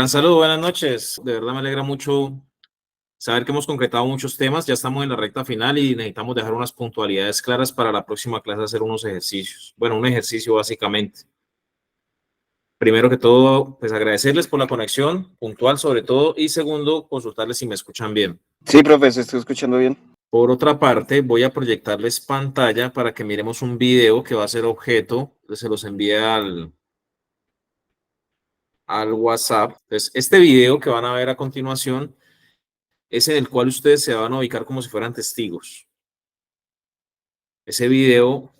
Gran saludo, buenas noches. De verdad me alegra mucho saber que hemos concretado muchos temas. Ya estamos en la recta final y necesitamos dejar unas puntualidades claras para la próxima clase, hacer unos ejercicios. Bueno, un ejercicio básicamente. Primero que todo, pues agradecerles por la conexión, puntual sobre todo, y segundo, consultarles si me escuchan bien. Sí, profe, se estoy escuchando bien. Por otra parte, voy a proyectarles pantalla para que miremos un video que va a ser objeto, se los envíe al WhatsApp. Entonces, este video que van a ver a continuación es en el cual ustedes se van a ubicar como si fueran testigos. Ese video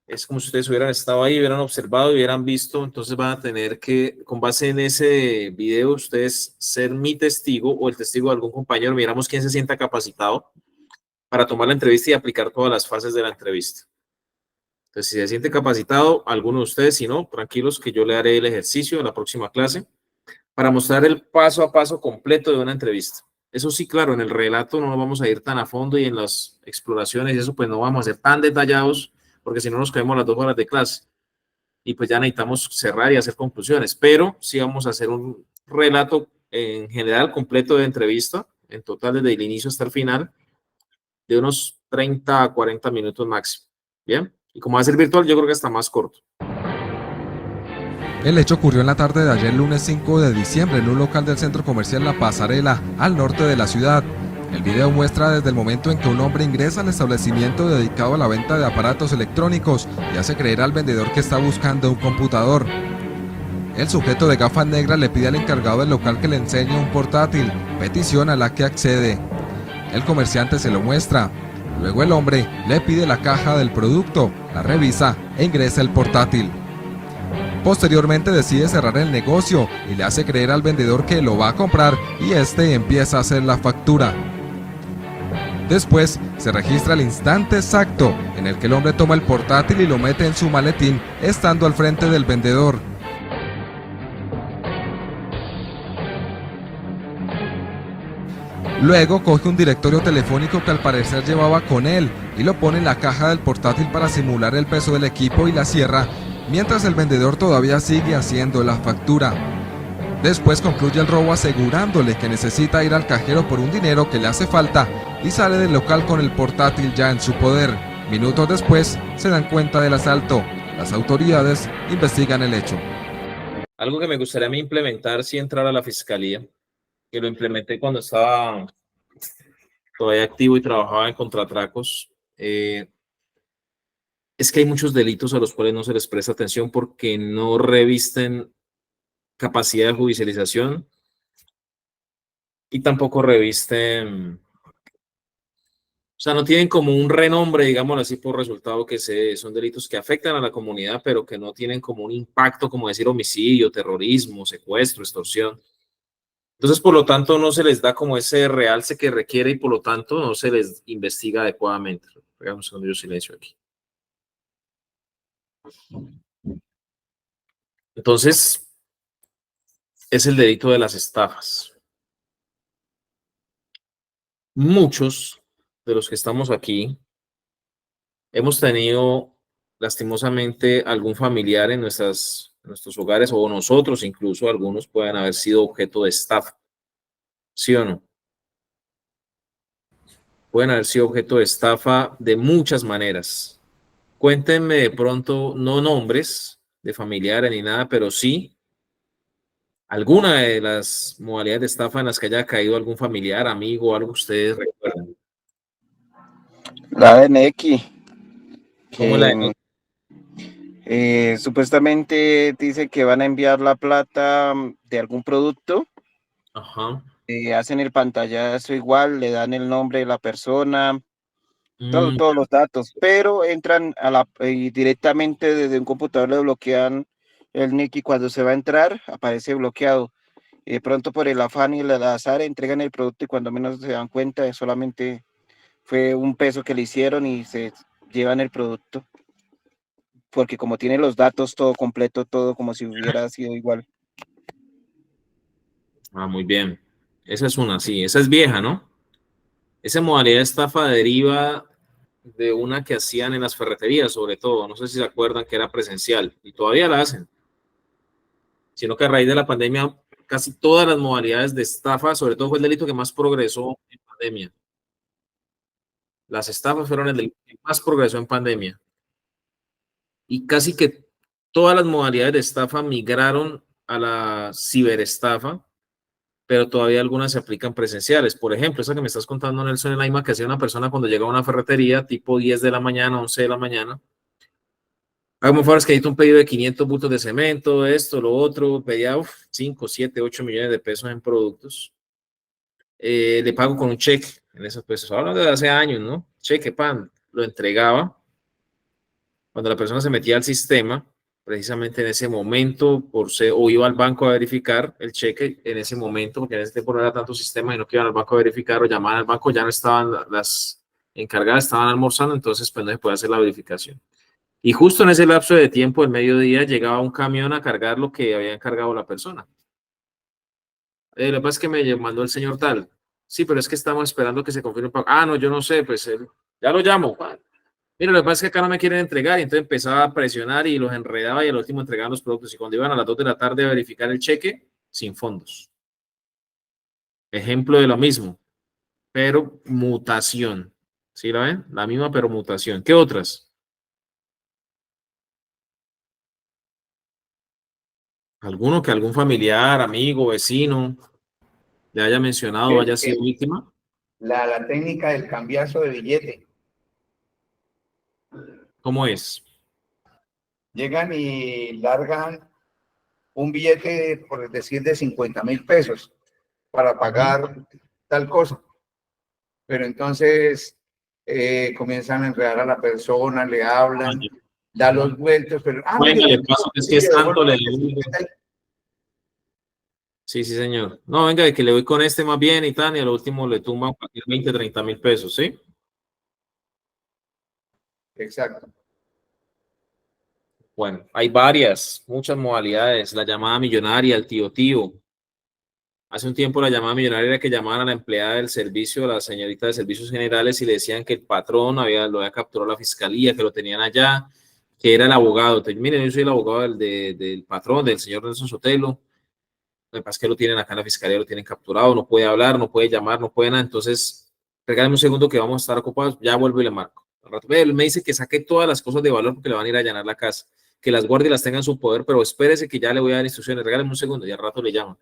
es como si ustedes hubieran estado ahí, hubieran observado y hubieran visto, entonces van a tener que, con base en ese video, ustedes ser mi testigo o el testigo de algún compañero, miramos quién se sienta capacitado para tomar la entrevista y aplicar todas las fases de la entrevista. Entonces, si se siente capacitado, alguno de ustedes, si no, tranquilos que yo le haré el ejercicio en la próxima clase para mostrar el paso a paso completo de una entrevista. Eso sí, claro, en el relato no nos vamos a ir tan a fondo y en las exploraciones y eso pues no vamos a ser tan detallados porque si no nos caemos las 2 horas de clase y pues ya necesitamos cerrar y hacer conclusiones, pero sí vamos a hacer un relato en general completo de entrevista, en total desde el inicio hasta el final, de unos 30 a 40 minutos máximo. Bien, y como va a ser virtual, yo creo que está más corto. El hecho ocurrió en la tarde de ayer, lunes 5 de diciembre, en un local del centro comercial La Pasarela, al norte de la ciudad. El video muestra desde el momento en que un hombre ingresa al establecimiento dedicado a la venta de aparatos electrónicos y hace creer al vendedor que está buscando un computador. El sujeto de gafas negras le pide al encargado del local que le enseñe un portátil, petición a la que accede. El comerciante se lo muestra. Luego el hombre le pide la caja del producto, la revisa e ingresa el portátil. Posteriormente decide cerrar el negocio y le hace creer al vendedor que lo va a comprar y este empieza a hacer la factura. Después se registra el instante exacto en el que el hombre toma el portátil y lo mete en su maletín estando al frente del vendedor. Luego coge un directorio telefónico que al parecer llevaba con él y lo pone en la caja del portátil para simular el peso del equipo y la cierra, mientras el vendedor todavía sigue haciendo la factura. Después concluye el robo asegurándole que necesita ir al cajero por un dinero que le hace falta y sale del local con el portátil ya en su poder. Minutos después se dan cuenta del asalto. Las autoridades investigan el hecho. Algo que me gustaría a mí implementar si entrara a la fiscalía, que lo implementé cuando estaba todavía activo y trabajaba en contratracos, es que hay muchos delitos a los cuales no se les presta atención porque no revisten capacidad de judicialización y tampoco revisten, o sea, no tienen como un renombre, digámoslo así, por resultado que son delitos que afectan a la comunidad, pero que no tienen como un impacto, como decir homicidio, terrorismo, secuestro, extorsión. Entonces, por lo tanto, no se les da como ese realce que requiere y por lo tanto no se les investiga adecuadamente. Hagamos un segundo de silencio aquí. Entonces, es el delito de las estafas. Muchos de los que estamos aquí hemos tenido lastimosamente algún familiar en nuestros hogares o nosotros incluso, algunos pueden haber sido objeto de estafa. ¿Sí o no? Pueden haber sido objeto de estafa de muchas maneras. Cuéntenme de pronto, no nombres de familiares ni nada, pero sí alguna de las modalidades de estafa en las que haya caído algún familiar, amigo, algo que ustedes recuerdan. La NX, ¿Cómo es la de supuestamente dice que van a enviar la plata de algún producto. Ajá. Hacen el pantallazo igual, le dan el nombre de la persona, todos los datos, pero entran directamente desde un computador, le bloquean el nick y cuando se va a entrar aparece bloqueado. De pronto por el afán y el azar entregan el producto y cuando menos se dan cuenta solamente fue un peso que le hicieron y se llevan el producto. Porque como tiene los datos todo completo, todo como si hubiera sido igual. Ah, muy bien. Esa es una, sí, esa es vieja, ¿no? Esa modalidad de estafa deriva de una que hacían en las ferreterías, sobre todo. No sé si se acuerdan que era presencial y todavía la hacen. Sino que a raíz de la pandemia casi todas las modalidades de estafa, sobre todo fue el delito que más progresó en pandemia. Las estafas fueron el delito que más progresó en pandemia. Y casi que todas las modalidades de estafa migraron a la ciberestafa, pero todavía algunas se aplican presenciales. Por ejemplo, esa que me estás contando, Nelson, en Aima, que hacía una persona cuando llega a una ferretería, tipo 10 de la mañana, 11 de la mañana. Hagamos favor, es que necesito un pedido de 500 bultos de cemento, esto, lo otro, pedía 5, 7, 8 millones de pesos en productos. Le pago con un cheque, en esos pesos, hablando de hace años, ¿no? Cheque, pan, lo entregaba. Cuando la persona se metía al sistema, precisamente en ese momento, o iba al banco a verificar el cheque, en ese momento, porque en ese tiempo no era tanto sistema y no que iban al banco a verificar o llamaban al banco, ya no estaban las encargadas, estaban almorzando, entonces pues no se puede hacer la verificación. Y justo en ese lapso de tiempo, el mediodía, llegaba un camión a cargar lo que había encargado la persona. Lo que pasa es que me mandó el señor tal. Sí, pero es que estamos esperando que se confirme el pago. Ah, no, yo no sé, pues ya lo llamo. Mira, lo que pasa es que acá no me quieren entregar, y entonces empezaba a presionar y los enredaba y al último entregaban los productos. Y cuando iban a las 2 de la tarde a verificar el cheque, sin fondos. Ejemplo de lo mismo, pero mutación. ¿Sí la ven? La misma, pero mutación. ¿Qué otras? ¿Alguno que algún familiar, amigo, vecino le haya mencionado o haya sido víctima? La técnica del cambiazo de billete. ¿Cómo es? Llegan y largan un billete, por decir, de 50.000 pesos para pagar tal cosa. Pero entonces comienzan a enredar a la persona, le hablan, da los vueltos, pero... Venga, le paso, es que es tanto, le digo. Sí, sí, señor. No, venga, de que le voy con este más bien y tal, y al último le tumban 20, 30.000 pesos, ¿sí? Exacto. Bueno, hay muchas modalidades. La llamada millonaria, el tío. Hace un tiempo la llamada millonaria era que llamaban a la empleada del servicio, a la señorita de servicios generales, y le decían que el patrón lo había capturado la fiscalía, que lo tenían allá, que era el abogado. Entonces, miren, yo soy el abogado del patrón, del señor Nelson Sotelo. Lo que pasa es que lo tienen acá en la fiscalía, lo tienen capturado, no puede hablar, no puede llamar, no puede nada. Entonces, regálame un segundo que vamos a estar ocupados, ya vuelvo y le marco. Al rato, él me dice que saque todas las cosas de valor porque le van a ir a allanar la casa, que las guarde y las tenga en su poder, pero espérese que ya le voy a dar instrucciones, regálame un segundo y al rato le llaman.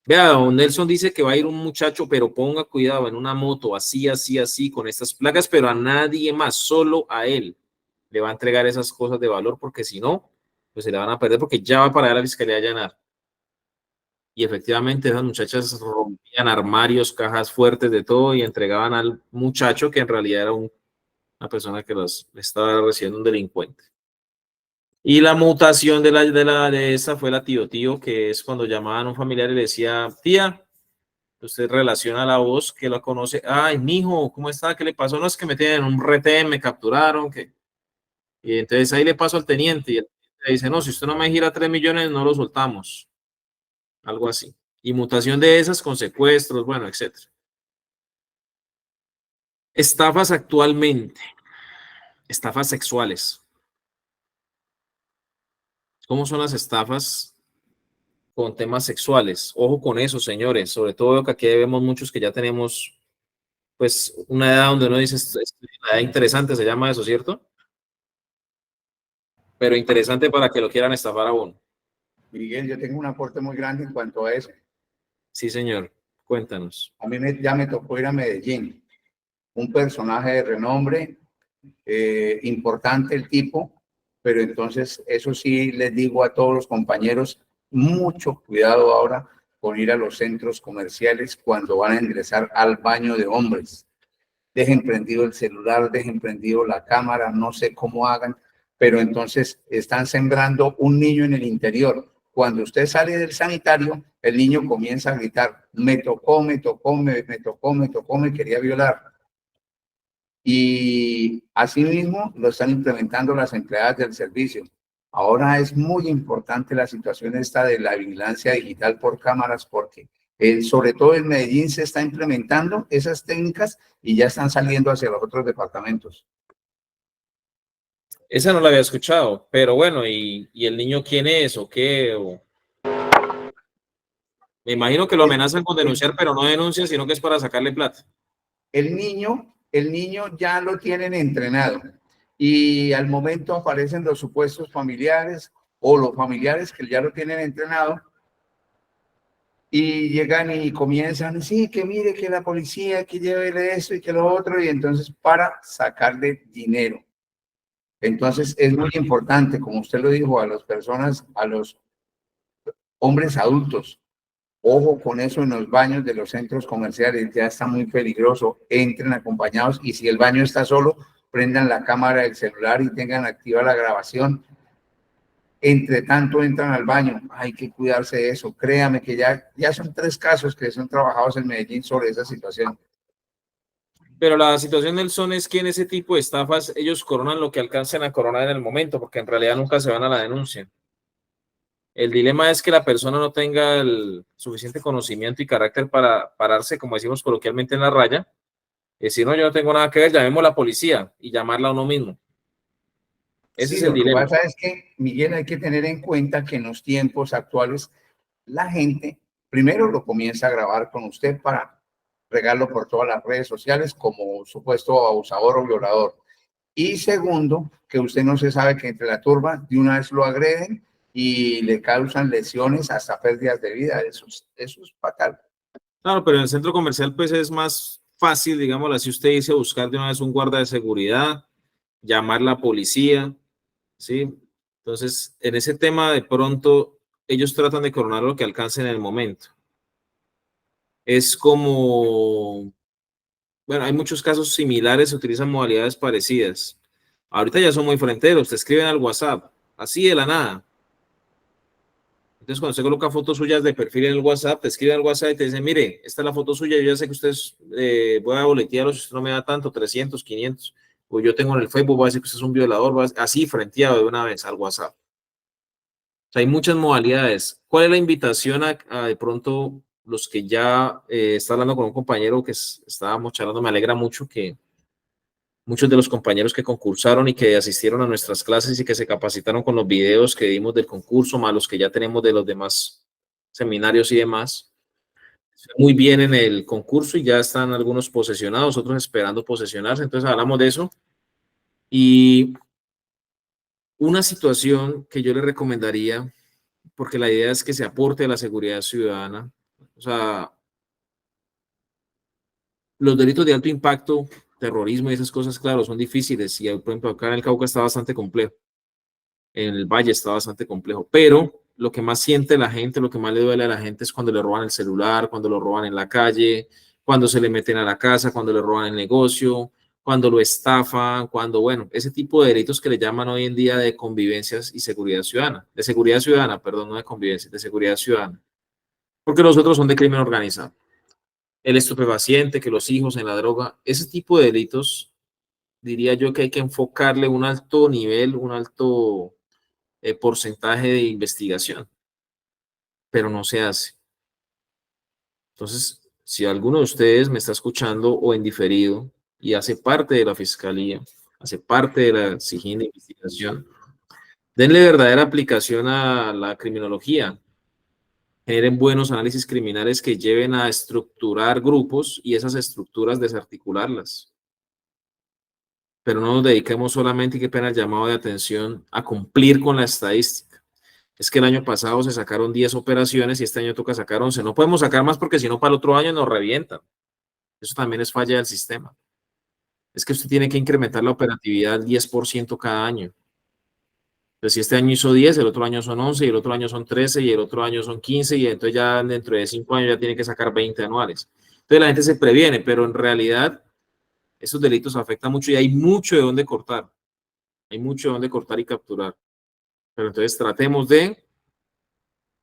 Vea, don Nelson dice que va a ir un muchacho, pero ponga cuidado, en una moto, así, así, así, con estas placas, pero a nadie más, solo a él le va a entregar esas cosas de valor, porque si no, pues se le van a perder, porque ya va para allá la fiscalía a allanar. Y efectivamente esas muchachas rompían armarios, cajas fuertes de todo y entregaban al muchacho que en realidad era una persona que los estaba recibiendo un delincuente. Y la mutación de esa fue la tío, que es cuando llamaban a un familiar y le decía, tía, usted relaciona la voz que la conoce, ay, mijo, ¿cómo está? ¿Qué le pasó? No, es que me tienen en un retén, me capturaron, que... Y entonces ahí le paso al teniente y el teniente le dice, no, si usted no me gira 3 millones, no lo soltamos. Algo así. Y mutación de esas con secuestros, bueno, etcétera. Estafas actualmente. Estafas sexuales. ¿Cómo son las estafas con temas sexuales? Ojo con eso, señores. Sobre todo que aquí vemos muchos que ya tenemos, pues, una edad donde uno dice, es una edad interesante, se llama eso, ¿cierto? Pero interesante para que lo quieran estafar a uno. Miguel, yo tengo un aporte muy grande en cuanto a eso. Sí, señor. Cuéntanos. A mí ya me tocó ir a Medellín. Un personaje de renombre, importante el tipo, pero entonces eso sí les digo a todos los compañeros, mucho cuidado ahora con ir a los centros comerciales cuando van a ingresar al baño de hombres. Dejen prendido el celular, dejen prendido la cámara, no sé cómo hagan, pero entonces están sembrando un niño en el interior. Cuando usted sale del sanitario, el niño comienza a gritar, me tocó, me tocó, me tocó, me tocó, me quería violar. Y asimismo lo están implementando las empleadas del servicio. Ahora es muy importante la situación esta de la vigilancia digital por cámaras porque sobre todo en Medellín se está implementando esas técnicas y ya están saliendo hacia los otros departamentos. Esa no la había escuchado, pero bueno, ¿y el niño quién es o qué? Me imagino que lo amenazan con denunciar, pero no denuncian, sino que es para sacarle plata. El niño ya lo tienen entrenado y al momento aparecen los supuestos familiares o los familiares que ya lo tienen entrenado y llegan y comienzan, sí, que mire que la policía, que lleve esto y que lo otro, y entonces para sacarle dinero. Entonces es muy importante, como usted lo dijo, a las personas, a los hombres adultos, ojo con eso en los baños de los centros comerciales, ya está muy peligroso, entren acompañados y si el baño está solo, prendan la cámara del celular y tengan activa la grabación. Entre tanto entran al baño, hay que cuidarse de eso, créame que ya son 3 casos que son trabajados en Medellín sobre esa situación. Pero la situación del son es que en ese tipo de estafas ellos coronan lo que alcancen a coronar en el momento, porque en realidad nunca se van a la denuncia. El dilema es que la persona no tenga el suficiente conocimiento y carácter para pararse, como decimos coloquialmente, en la raya, y decir, no, yo no tengo nada que ver, llamemos a la policía y llamarla a uno mismo. Ese Sí, es el lo que dilema. pasa es que, Miguel, hay que tener en cuenta que en los tiempos actuales la gente primero lo comienza a grabar con usted para regarlo por todas las redes sociales como supuesto abusador o violador. Y segundo, que usted no se sabe que entre la turba de una vez lo agreden y le causan lesiones hasta pérdidas de vida. Eso es fatal. Claro, pero en el centro comercial pues es más fácil, digámoslo así, usted dice buscar de una vez un guarda de seguridad, llamar a la policía, ¿sí? Entonces, en ese tema de pronto ellos tratan de coronar lo que alcancen en el momento. Es como, bueno, hay muchos casos similares, se utilizan modalidades parecidas. Ahorita ya son muy fronteros, te escriben al WhatsApp, así de la nada. Entonces, cuando usted coloca fotos suyas de perfil en el WhatsApp, te escriben al WhatsApp y te dicen, mire, esta es la foto suya, yo ya sé que usted voy a boletearlo si usted no me da tanto, 300, 500, o yo tengo en el Facebook, voy a decir que usted es un violador, así frenteado de una vez al WhatsApp. O sea, hay muchas modalidades. ¿Cuál es la invitación a de pronto los que ya está hablando con un compañero que estábamos charlando? Me alegra mucho que muchos de los compañeros que concursaron y que asistieron a nuestras clases y que se capacitaron con los videos que dimos del concurso, más los que ya tenemos de los demás seminarios y demás, muy bien en el concurso y ya están algunos posesionados, otros esperando posesionarse. Entonces hablamos de eso. Y una situación que yo le recomendaría, porque la idea es que se aporte a la seguridad ciudadana, o sea, los delitos de alto impacto, terrorismo y esas cosas, claro, son difíciles y, por ejemplo, acá en el Cauca está bastante complejo, en el Valle está bastante complejo, pero lo que más siente la gente, lo que más le duele a la gente es cuando le roban el celular, cuando lo roban en la calle, cuando se le meten a la casa, cuando le roban el negocio, cuando lo estafan, cuando, bueno, ese tipo de delitos que le llaman hoy en día de convivencias y seguridad ciudadana, perdón, no de convivencia, de seguridad ciudadana, porque los otros son de crimen organizado. El estupefaciente, que los hijos en la droga, ese tipo de delitos, diría yo que hay que enfocarle un alto nivel, un alto porcentaje de investigación, pero no se hace. Entonces, si alguno de ustedes me está escuchando o en diferido y hace parte de la fiscalía, hace parte de la SIJIN de investigación, denle verdadera aplicación a la criminología, generen buenos análisis criminales que lleven a estructurar grupos y esas estructuras desarticularlas. Pero no nos dediquemos solamente, y qué pena el llamado de atención, a cumplir con la estadística. Es que el año pasado se sacaron 10 operaciones y este año toca sacar 11. No podemos sacar más porque si no para el otro año nos revientan. Eso también es falla del sistema. Es que usted tiene que incrementar la operatividad al 10% cada año. Entonces, si este año hizo 10, el otro año son 11, y el otro año son 13, y el otro año son 15, y entonces ya dentro de 5 años ya tiene que sacar 20 anuales. Entonces la gente se previene, pero en realidad esos delitos afectan mucho y hay mucho de dónde cortar. Hay mucho de dónde cortar y capturar. Pero entonces tratemos de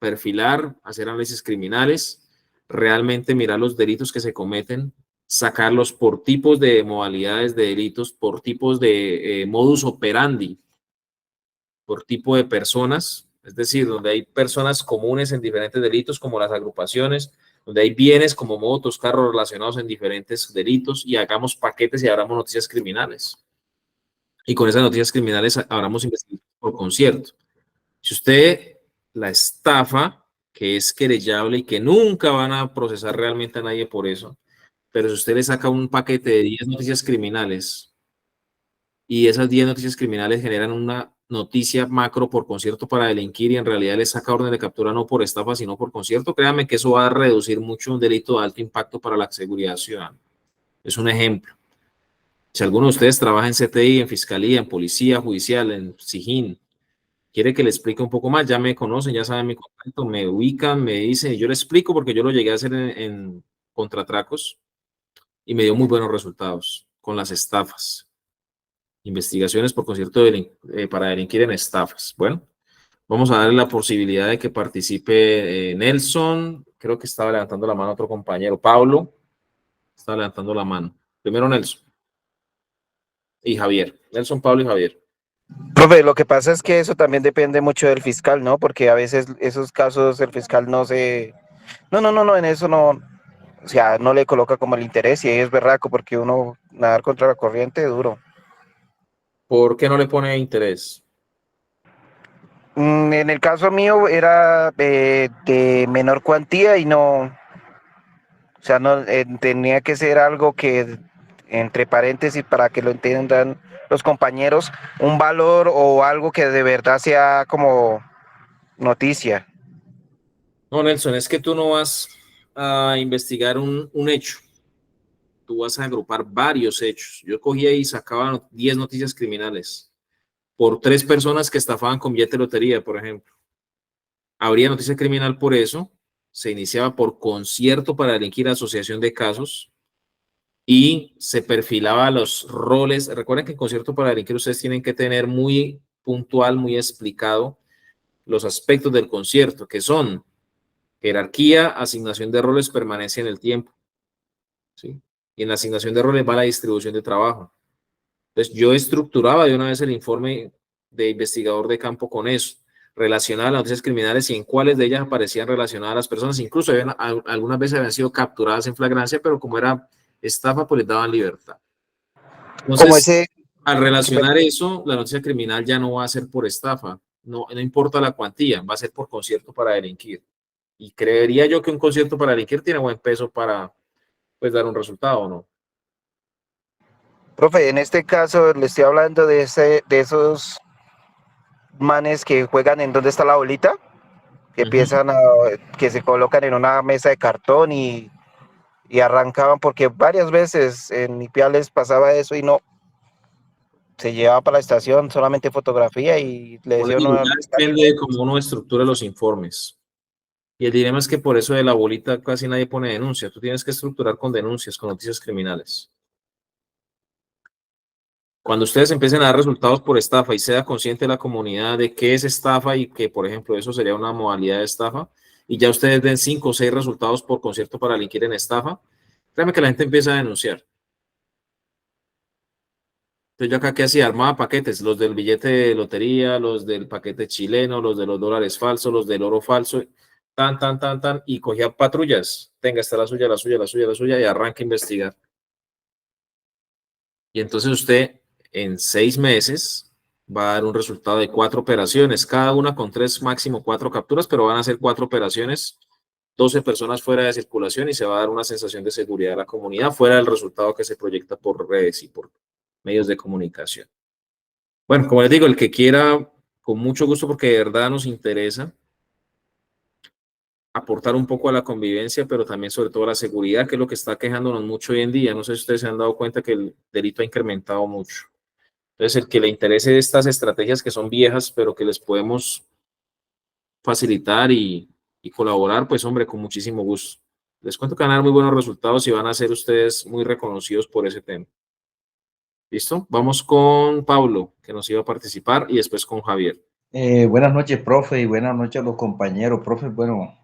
perfilar, hacer análisis criminales, realmente mirar los delitos que se cometen, sacarlos por tipos de modalidades de delitos, por tipos de modus operandi, por tipo de personas, es decir, donde hay personas comunes en diferentes delitos, como las agrupaciones, donde hay bienes como motos, carros relacionados en diferentes delitos, y hagamos paquetes y abramos noticias criminales. Y con esas noticias criminales abramos investigaciones por concierto. Si usted la estafa, que es querellable y que nunca van a procesar realmente a nadie por eso, pero si usted le saca un paquete de 10 noticias criminales y esas 10 noticias criminales generan una noticia macro por concierto para delinquir y en realidad le saca orden de captura no por estafa, sino por concierto, créanme que eso va a reducir mucho un delito de alto impacto para la seguridad ciudadana. Es un ejemplo. Si alguno de ustedes trabaja en CTI, en Fiscalía, en Policía Judicial, en SIJIN, quiere que le explique un poco más, ya me conocen, ya saben mi contacto, me ubican, me dicen, y yo le explico porque yo lo llegué a hacer en contratracos y me dio muy buenos resultados con las estafas. Investigaciones por concierto para delinquir en estafas. Bueno, vamos a darle la posibilidad de que participe Nelson, creo que estaba levantando la mano otro compañero, Pablo, estaba levantando la mano. Primero Nelson y Javier. Nelson, Pablo y Javier. Profe, lo que pasa es que eso también depende mucho del fiscal, ¿no? Porque a veces esos casos el fiscal no se... No, en eso no, o sea, no le coloca como el interés y ahí es berraco porque uno nadar contra la corriente es duro. ¿Por qué no le pone interés? En el caso mío era de menor cuantía y no, o sea, no tenía que ser algo que, entre paréntesis, para que lo entiendan los compañeros, un valor o algo que de verdad sea como noticia. No, Nelson, es que tú no vas a investigar un hecho, tú vas a agrupar varios hechos. Yo cogía y sacaba 10 noticias criminales por 3 personas que estafaban con billete de lotería, por ejemplo. Habría noticia criminal por eso, se iniciaba por concierto para delinquir, asociación de casos, y se perfilaba los roles. Recuerden que en concierto para delinquir ustedes tienen que tener muy puntual, muy explicado los aspectos del concierto, que son jerarquía, asignación de roles, permanencia en el tiempo, ¿sí? Y en la asignación de roles va la distribución de trabajo. Entonces, yo estructuraba de una vez el informe de investigador de campo con eso, relacionada a las noticias criminales y en cuáles de ellas aparecían relacionadas a las personas. Incluso algunas veces habían sido capturadas en flagrancia, pero como era estafa, pues les daban libertad. Como Entonces, ese, al relacionar eso, la noticia criminal ya no va a ser por estafa, no importa la cuantía, va a ser por concierto para delinquir. Y creería yo que un concierto para delinquir tiene buen peso para, pues, dar un resultado, ¿no? profe, en este caso le estoy hablando de esos manes que juegan en ¿dónde está la bolita? Que empiezan a, que se colocan en una mesa de cartón y arrancaban, porque varias veces en Ipiales pasaba eso y no, se llevaba para la estación solamente fotografía y le Como le decía digo, uno al ya fiscal. depende de cómo uno estructura los informes. Y el dilema es que por eso de la bolita casi nadie pone denuncia. Tú tienes que estructurar con denuncias, con noticias criminales. Cuando ustedes empiecen a dar resultados por estafa y sea consciente de la comunidad de qué es estafa y que, por ejemplo, eso sería una modalidad de estafa, y ya ustedes den 5 o 6 resultados por concierto para delinquir en estafa, créanme que la gente empieza a denunciar. Entonces yo acá, ¿qué hacía? Armaba paquetes, los del billete de lotería, los del paquete chileno, los de los dólares falsos, los del oro falso, tan, y cogía patrullas. Tenga, está la suya, la suya, la suya, la suya, y arranca a investigar. Y entonces usted en 6 meses va a dar un resultado de 4 operaciones, cada una con 3, máximo 4 capturas, pero van a ser 4 operaciones, 12 personas fuera de circulación y se va a dar una sensación de seguridad a la comunidad fuera del resultado que se proyecta por redes y por medios de comunicación. Bueno, como les digo, el que quiera, con mucho gusto, porque de verdad nos interesa aportar un poco a la convivencia, pero también sobre todo a la seguridad, que es lo que está quejándonos mucho hoy en día. No sé si ustedes se han dado cuenta que el delito ha incrementado mucho. Entonces, el que le interese estas estrategias que son viejas, pero que les podemos facilitar y colaborar, pues hombre, con muchísimo gusto. Les cuento que van a dar muy buenos resultados y van a ser ustedes muy reconocidos por ese tema. ¿Listo? Vamos con Pablo, que nos iba a participar, y después con Javier. Buenas noches, profe, y buenas noches a los compañeros. Profe, bueno,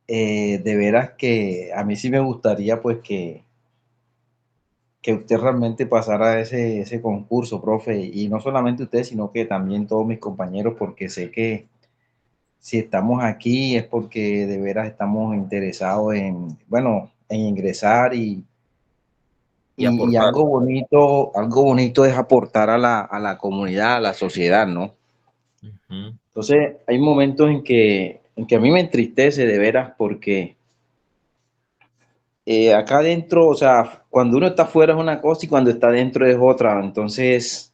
de veras que a mí sí me gustaría pues que usted realmente pasara ese concurso, profe, y no solamente usted, sino que también todos mis compañeros, porque sé que si estamos aquí es porque de veras estamos interesados en, bueno, en ingresar Y aportar. algo bonito es aportar a la comunidad, a la sociedad, ¿no? Entonces, hay momentos en que que a mí me entristece de veras porque acá adentro, o sea, cuando uno está afuera es una cosa y cuando está adentro es otra. Entonces,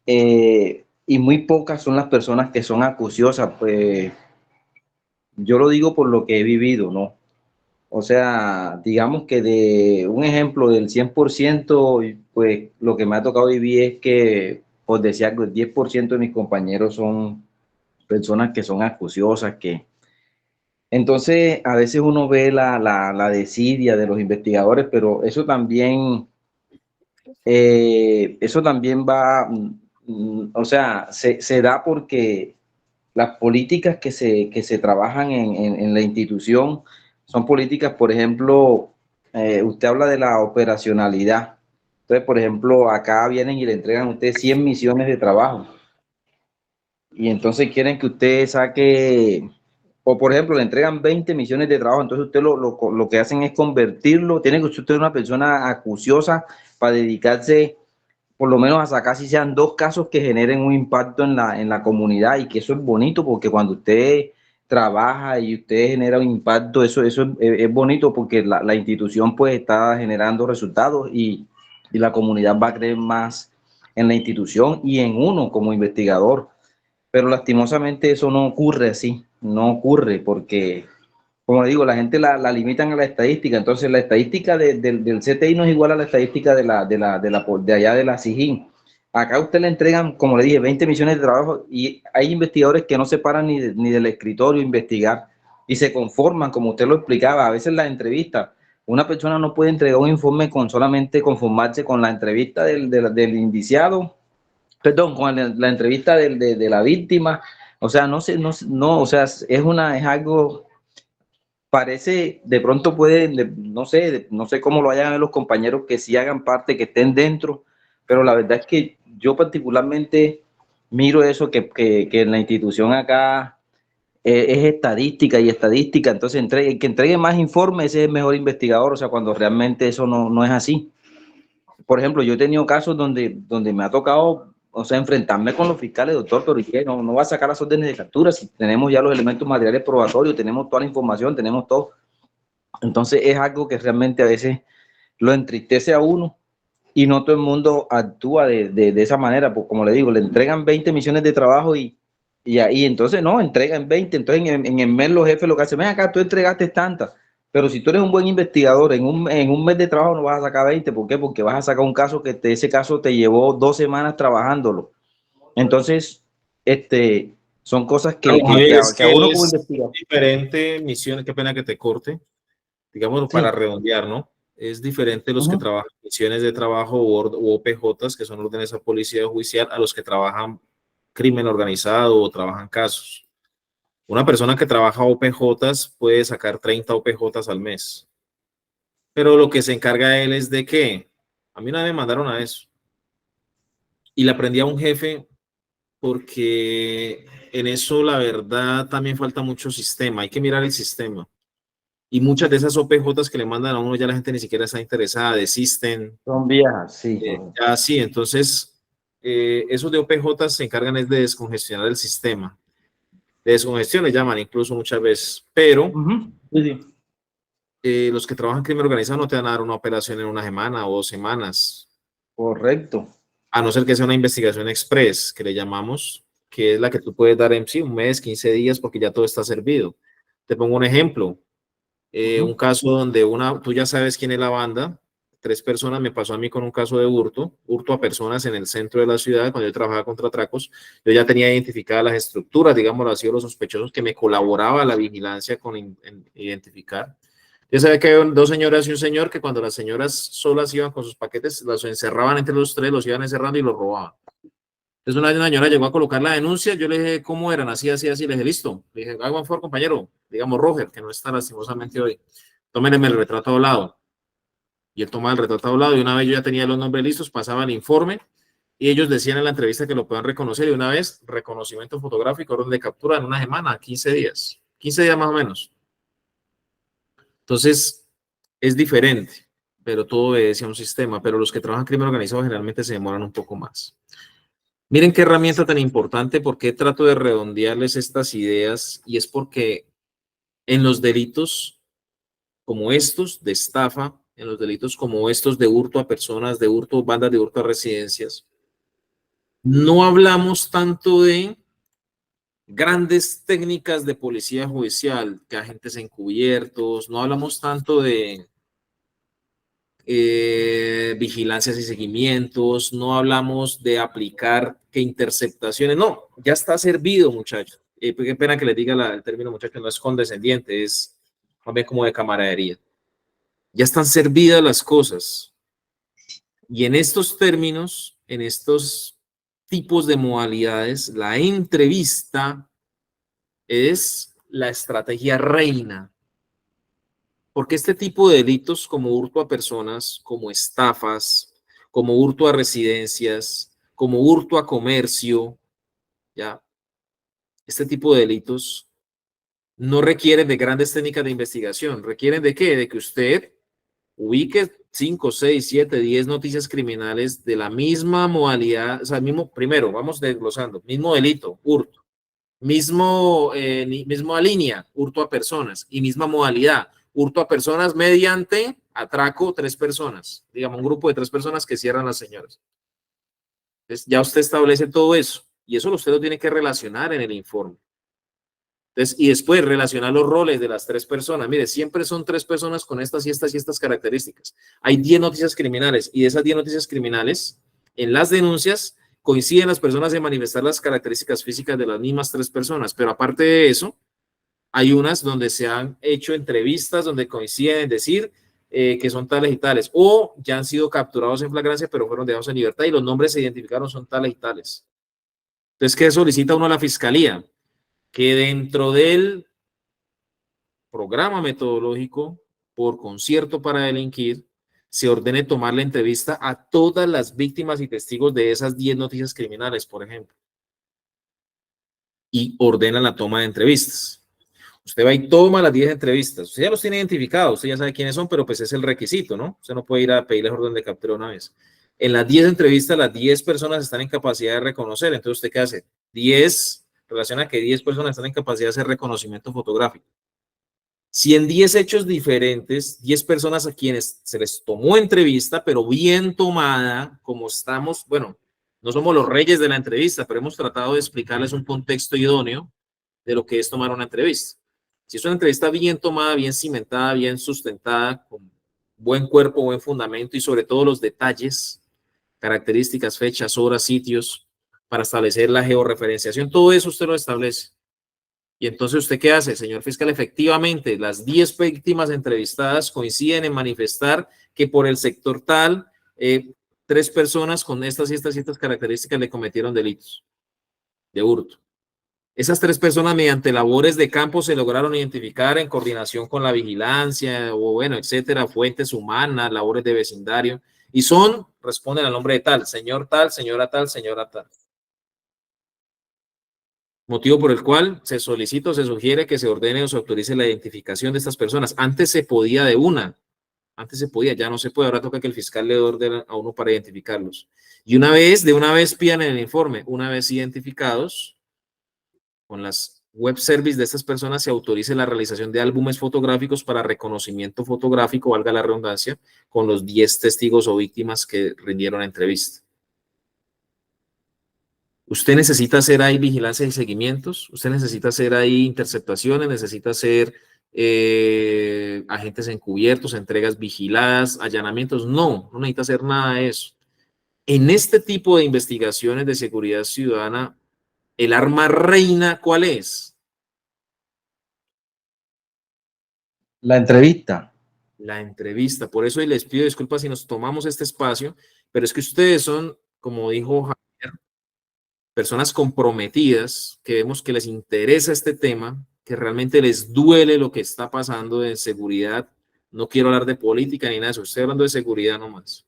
y muy pocas son las personas que son acuciosas, pues yo lo digo por lo que he vivido, ¿no? O sea, digamos que de un ejemplo del 100%, pues lo que me ha tocado vivir es que, pues decía que el 10% de mis compañeros son personas que son acuciosas, que entonces a veces uno ve la desidia de los investigadores, pero eso también va, o sea, se da porque las políticas que se trabajan en la institución son políticas, por ejemplo, usted habla de la operacionalidad. Entonces, por ejemplo, acá vienen y le entregan a usted 100 misiones de trabajo y entonces quieren que usted saque, o por ejemplo, le entregan 20 misiones de trabajo, entonces usted lo que hacen es convertirlo, tiene que ser usted una persona acuciosa para dedicarse por lo menos a sacar si sean 2 casos que generen un impacto en la comunidad, y que eso es bonito porque cuando usted trabaja y usted genera un impacto, eso es bonito porque la institución pues está generando resultados y la comunidad va a creer más en la institución y en uno como investigador. Pero lastimosamente eso no ocurre así, no ocurre porque, como digo, la gente la limitan a la estadística. Entonces, la estadística del CTI no es igual a la estadística de allá de la SIGIN. Acá a usted le entregan, como le dije, 20 misiones de trabajo y hay investigadores que no se paran ni del escritorio a investigar y se conforman, como usted lo explicaba, a veces las entrevistas. Una persona no puede entregar un informe con solamente conformarse con la entrevista del indiciado, perdón, con la entrevista de la víctima. O sea, no, o sea, es algo, parece, de pronto no sé cómo lo hayan los compañeros que sí hagan parte, que estén dentro, pero la verdad es que yo particularmente miro eso, que en la institución acá es estadística y estadística, entonces el que entregue más informes ese es el mejor investigador, o sea, cuando realmente eso no es así. Por ejemplo, yo he tenido casos donde me ha tocado, o sea, enfrentarme con los fiscales, doctor, pero ¿y qué? No va a sacar las órdenes de captura si tenemos ya los elementos materiales probatorios, tenemos toda la información, tenemos todo. Entonces es algo que realmente a veces lo entristece a uno y no todo el mundo actúa de esa manera, pues como le digo, le entregan 20 misiones de trabajo y ahí entonces no, entregan 20, entonces en el mes los jefes lo que hacen, ven acá, tú entregaste tantas, pero si tú eres un buen investigador, en un mes de trabajo no vas a sacar 20, ¿por qué? Porque vas a sacar un caso ese caso te llevó 2 semanas trabajándolo. Entonces, son cosas Claro, Javier, es que a que uno como es investigador. diferente misiones, qué pena que te corte, digamos para Sí. redondear, ¿no? Es diferente los que Uh-huh. trabajan misiones de trabajo u OPJs, que son órdenes a policía judicial, a los que trabajan crimen organizado o trabajan casos. Una persona que trabaja OPJs puede sacar 30 OPJs al mes, pero lo que se encarga él es de qué. A mí no me mandaron a eso. Y le aprendí a un jefe porque en eso la verdad también falta mucho sistema, hay que mirar el sistema. Y muchas de esas OPJs que le mandan a uno ya la gente ni siquiera está interesada, desisten. Son viejas, sí. Ya sí, entonces esos de OPJs se encargan es de descongestionar el sistema. De descongestión le llaman incluso muchas veces, pero Uh-huh. Sí, sí. los que trabajan en crimen organizado no te van a dar una operación en una semana o 2 semanas, Correcto. a no ser que sea una investigación express, que le llamamos, que es la que tú puedes dar en sí, un mes, 15 días, porque ya todo está servido. Te pongo un ejemplo, un Uh-huh. caso donde tú ya sabes quién es la banda, 3 personas, me pasó a mí con un caso de hurto a personas en el centro de la ciudad, cuando yo trabajaba contra atracos, yo ya tenía identificadas las estructuras, digamos así, o los sospechosos que me colaboraba la vigilancia con identificar. Yo sabía que había 2 señoras y un señor que cuando las señoras solas iban con sus paquetes, los encerraban entre los tres, los iban encerrando y los robaban. Entonces una señora llegó a colocar la denuncia, yo le dije cómo eran, así, así, así, le dije, listo. Le dije, haga un favor, compañero, digamos Roger, que no está lastimosamente hoy, tómenme el retrato doblado. Y él tomaba el retrato doblado y una vez yo ya tenía los nombres listos, pasaba el informe y ellos decían en la entrevista que lo puedan reconocer y una vez, reconocimiento fotográfico, orden de captura en una semana, 15 días, 15 días más o menos. Entonces, es diferente, pero todo obedece a un sistema, pero los que trabajan crimen organizado generalmente se demoran un poco más. Miren qué herramienta tan importante, porque trato de redondearles estas ideas, y es porque en los delitos como estos de estafa, en los delitos como estos de hurto a personas, de hurto, bandas de hurto a residencias, no hablamos tanto de grandes técnicas de policía judicial, que agentes encubiertos, no hablamos tanto de vigilancias y seguimientos, no hablamos de aplicar que interceptaciones, no, ya está servido, muchachos. Qué pena que les diga el término, muchachos, no es condescendiente, es más bien como de camaradería. Ya están servidas las cosas. Y en estos términos, en estos tipos de modalidades, la entrevista es la estrategia reina. Porque este tipo de delitos como hurto a personas, como estafas, como hurto a residencias, como hurto a comercio, ¿ya? Este tipo de delitos no requieren de grandes técnicas de investigación. ¿Requieren de qué? De que usted ubique 5, 6, 7, 10 noticias criminales de la misma modalidad, o sea, mismo, primero, vamos desglosando, mismo delito, hurto, misma línea, hurto a personas, y misma modalidad, hurto a personas mediante atraco 3 personas, digamos, un grupo de 3 personas que cierran las señoras. Entonces, ya usted establece todo eso, y eso usted lo tiene que relacionar en el informe. Entonces, y después relacionar los roles de las 3 personas. Mire, siempre son 3 personas con estas y estas y estas características. Hay 10 noticias criminales, y de esas 10 noticias criminales, en las denuncias coinciden las personas en manifestar las características físicas de las mismas 3 personas. Pero aparte de eso, hay unas donde se han hecho entrevistas donde coinciden en decir que son tales y tales, o ya han sido capturados en flagrancia, pero fueron dejados en libertad y los nombres se identificaron, son tales y tales. Entonces, ¿qué solicita uno a la fiscalía? Que dentro del programa metodológico por concierto para delinquir se ordene tomar la entrevista a todas las víctimas y testigos de esas 10 noticias criminales, por ejemplo, y ordena la toma de entrevistas. Usted va y toma las 10 entrevistas. Usted ya los tiene identificados, usted ya sabe quiénes son, pero pues es el requisito, ¿no? Usted no puede ir a pedirles orden de captura una vez. En las 10 entrevistas, las 10 personas están en capacidad de reconocer. Entonces, ¿usted qué hace? 10, relaciona que 10 personas están en capacidad de hacer reconocimiento fotográfico. Si en 10 hechos diferentes, 10 personas a quienes se les tomó entrevista, pero bien tomada, como estamos, bueno, no somos los reyes de la entrevista, pero hemos tratado de explicarles un contexto idóneo de lo que es tomar una entrevista. Si es una entrevista bien tomada, bien cimentada, bien sustentada, con buen cuerpo, buen fundamento y sobre todo los detalles, características, fechas, horas, sitios, para establecer la georreferenciación, todo eso usted lo establece. Y entonces, ¿usted qué hace, señor fiscal? Efectivamente, las 10 víctimas entrevistadas coinciden en manifestar que por el sector tal, 3 personas con estas y estas y estas características le cometieron delitos de hurto. Esas 3 personas, mediante labores de campo, se lograron identificar en coordinación con la vigilancia, o bueno, etcétera, fuentes humanas, labores de vecindario, y responden al nombre de tal, señora tal, señora tal. Motivo por el cual se solicita o se sugiere que se ordene o se autorice la identificación de estas personas. Antes se podía antes se podía, ya no se puede, ahora toca que el fiscal le ordene a uno para identificarlos. Y de una vez pidan en el informe, una vez identificados, con las web service de estas personas se autorice la realización de álbumes fotográficos para reconocimiento fotográfico, valga la redundancia, con los 10 testigos o víctimas que rindieron la entrevista. Usted necesita hacer ahí vigilancia y seguimientos, usted necesita hacer ahí interceptaciones, necesita hacer agentes encubiertos, entregas vigiladas, allanamientos. No necesita hacer nada de eso. En este tipo de investigaciones de seguridad ciudadana, el arma reina, ¿cuál es? La entrevista. La entrevista. Por eso les pido disculpas si nos tomamos este espacio, pero es que ustedes son, como dijo Javier, personas comprometidas, que vemos que les interesa este tema, que realmente les duele lo que está pasando en seguridad. No quiero hablar de política ni nada de eso, estoy hablando de seguridad nomás.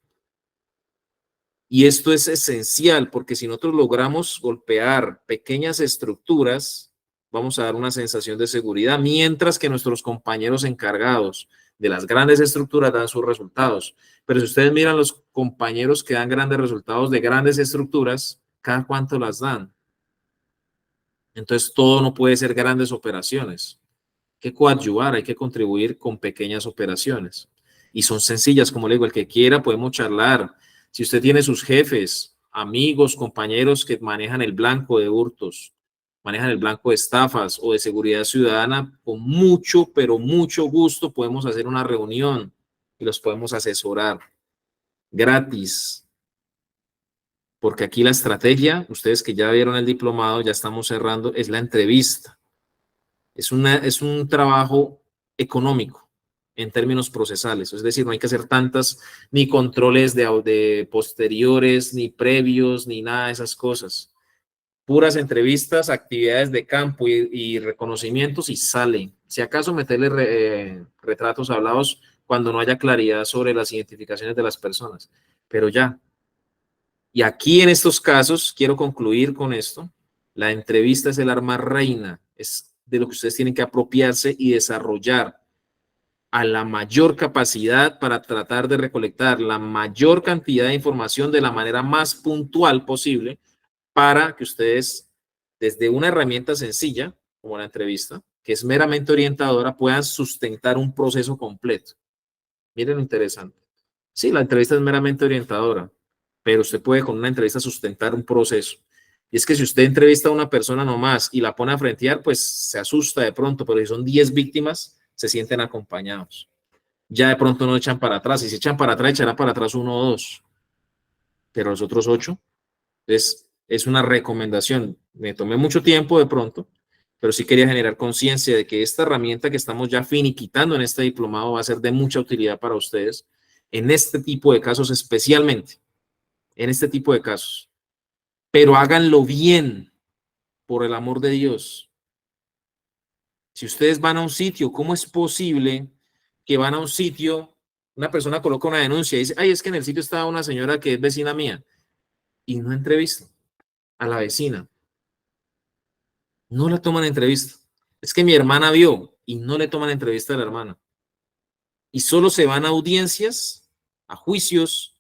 Y esto es esencial, porque si nosotros logramos golpear pequeñas estructuras, vamos a dar una sensación de seguridad, mientras que nuestros compañeros encargados de las grandes estructuras dan sus resultados. Pero si ustedes miran los compañeros que dan grandes resultados de grandes estructuras, ¿Cada cuánto las dan? Entonces todo no puede ser grandes operaciones. Hay que coadyuvar, hay que contribuir con pequeñas operaciones. Y son sencillas, como le digo, el que quiera podemos charlar. Si usted tiene sus jefes, amigos, compañeros que manejan el blanco de hurtos, manejan el blanco de estafas o de seguridad ciudadana, con mucho, pero mucho gusto podemos hacer una reunión y los podemos asesorar gratis. Porque aquí la estrategia, ustedes que ya vieron el diplomado, ya estamos cerrando, es la entrevista. Es un trabajo económico en términos procesales. Es decir, no hay que hacer tantas ni controles de posteriores, ni previos, ni nada de esas cosas. Puras entrevistas, actividades de campo y reconocimientos y salen. Si acaso meterle retratos hablados cuando no haya claridad sobre las identificaciones de las personas. Pero ya. Y aquí en estos casos, quiero concluir con esto, la entrevista es el arma reina, es de lo que ustedes tienen que apropiarse y desarrollar a la mayor capacidad para tratar de recolectar la mayor cantidad de información de la manera más puntual posible para que ustedes, desde una herramienta sencilla, como la entrevista, que es meramente orientadora, puedan sustentar un proceso completo. Miren lo interesante. Sí, la entrevista es meramente orientadora, pero usted puede con una entrevista sustentar un proceso. Y es que si usted entrevista a una persona nomás y la pone a frentear, pues se asusta de pronto, pero si son 10 víctimas, se sienten acompañados. Ya de pronto no echan para atrás. Y si echan para atrás, echará para atrás 1 o 2. Pero los otros 8, es una recomendación. Me tomé mucho tiempo de pronto, pero sí quería generar conciencia de que esta herramienta que estamos ya finiquitando en este diplomado va a ser de mucha utilidad para ustedes en este tipo de casos especialmente, en este tipo de casos. Pero háganlo bien, por el amor de Dios. Si ustedes van a un sitio, ¿cómo es posible que van a un sitio, una persona coloca una denuncia y dice, ay, es que en el sitio estaba una señora que es vecina mía, y no entrevista a la vecina? No la toman entrevista. Es que mi hermana vio y no le toman entrevista a la hermana. Y solo se van a audiencias, a juicios,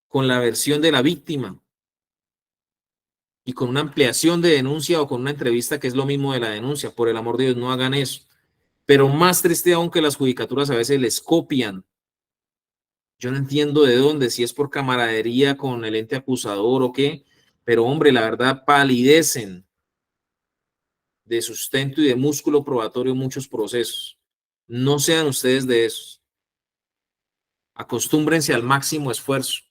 con la versión de la víctima y con una ampliación de denuncia o con una entrevista que es lo mismo de la denuncia. Por el amor de Dios, no hagan eso. Pero más triste aún que las judicaturas a veces les copian. Yo no entiendo de dónde, si es por camaradería con el ente acusador o qué, pero hombre, la verdad palidecen de sustento y de músculo probatorio muchos procesos. No sean ustedes de esos. Acostúmbrense al máximo esfuerzo.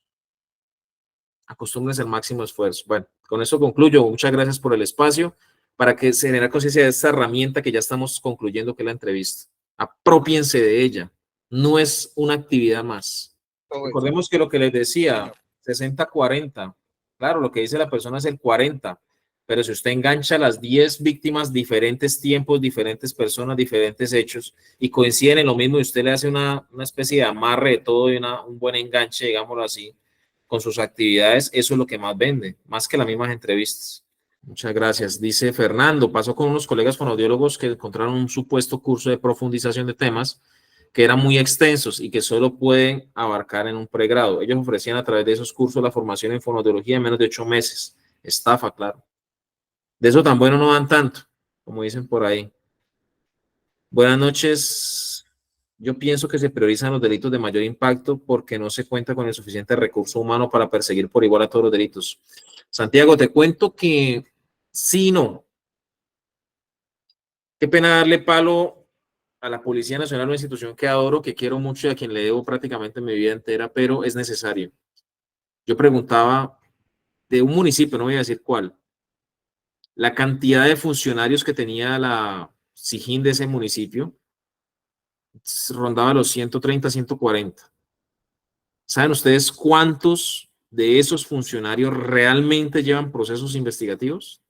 Acostúmbrense al máximo esfuerzo. Bueno, con eso concluyo. Muchas gracias por el espacio para que se genere conciencia de esta herramienta que ya estamos concluyendo, que es la entrevista. Aprópiense de ella. No es una actividad más. Recordemos que lo que les decía, 60-40. Claro, lo que dice la persona es el 40. Pero si usted engancha las 10 víctimas, diferentes tiempos, diferentes personas, diferentes hechos, y coinciden en lo mismo, y usted le hace una especie de amarre de todo y un buen enganche, digámoslo así, con sus actividades, eso es lo que más vende, más que las mismas entrevistas. Muchas gracias. Dice Fernando, pasó con unos colegas fonoaudiólogos que encontraron un supuesto curso de profundización de temas que eran muy extensos y que solo pueden abarcar en un pregrado. Ellos ofrecían a través de esos cursos la formación en fonoaudiología en menos de 8 meses. Estafa, claro. De eso tan bueno no dan tanto, como dicen por ahí. Buenas noches. Yo pienso que se priorizan los delitos de mayor impacto porque no se cuenta con el suficiente recurso humano para perseguir por igual a todos los delitos. Santiago, te cuento que sí, no. Qué pena darle palo a la Policía Nacional, una institución que adoro, que quiero mucho y a quien le debo prácticamente mi vida entera, pero es necesario. Yo preguntaba de un municipio, no voy a decir cuál, la cantidad de funcionarios que tenía la SIJIN de ese municipio rondaba los 130, 140. ¿Saben ustedes cuántos de esos funcionarios realmente llevan procesos investigativos?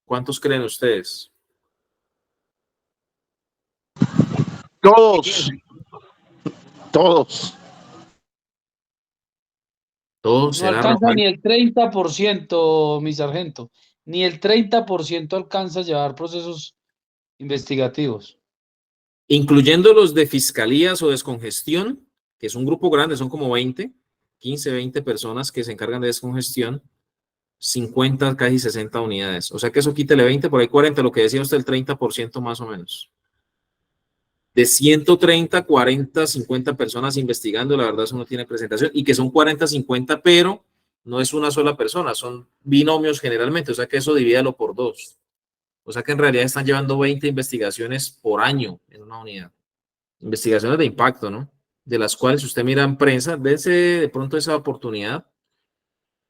¿Cuántos creen ustedes? Todos, todos. Todos No será, alcanza Rafael. ni el 30%, mi sargento. Ni el 30% alcanza a llevar procesos investigativos. Incluyendo los de fiscalías o descongestión, que es un grupo grande, son como 20, 15, 20 personas que se encargan de descongestión. 50, casi 60 unidades. O sea que eso quítele 20, por ahí 40, lo que decía usted, el 30% más o menos. De 130, 40, 50 personas investigando, la verdad eso no tiene presentación, y que son 40, 50, pero no es una sola persona, son binomios generalmente, o sea que eso divídalo por 2. O sea que en realidad están llevando 20 investigaciones por año en una unidad. Investigaciones de impacto, ¿no? De las cuales usted mira en prensa, dense de pronto esa oportunidad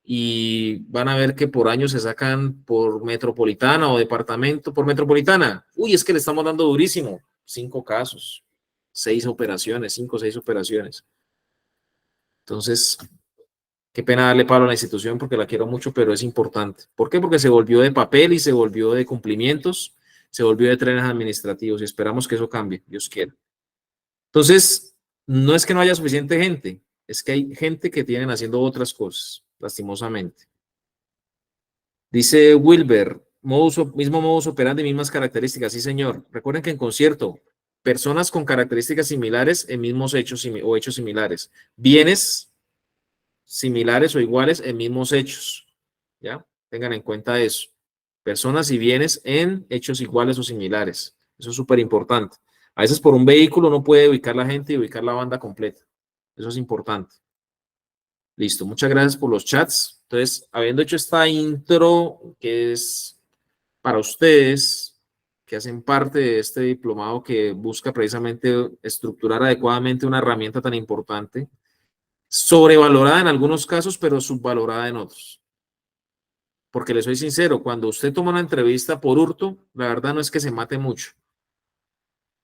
y van a ver que por año se sacan por metropolitana o departamento por metropolitana. Uy, es que le estamos dando durísimo. 5 casos, 6 operaciones, 5 o 6 operaciones. Entonces, qué pena darle palo a la institución porque la quiero mucho, pero es importante. ¿Por qué? Porque se volvió de papel y se volvió de cumplimientos, se volvió de trenes administrativos y esperamos que eso cambie, Dios quiera. Entonces, no es que no haya suficiente gente, es que hay gente que tienen haciendo otras cosas, lastimosamente. Dice Wilber, mismo modus operandi, mismas características, sí señor. Recuerden que en concierto, personas con características similares en mismos hechos o hechos similares. Bienes similares o iguales en mismos hechos. ¿Ya? Tengan en cuenta eso. Personas y bienes en hechos iguales o similares. Eso es súper importante. A veces por un vehículo no puede ubicar la gente y ubicar la banda completa. Eso es importante. Listo, muchas gracias por los chats. Entonces, habiendo hecho esta intro que es para ustedes, que hacen parte de este diplomado que busca precisamente estructurar adecuadamente una herramienta tan importante, sobrevalorada en algunos casos, pero subvalorada en otros. Porque le soy sincero, cuando usted toma una entrevista por hurto, la verdad no es que se mate mucho.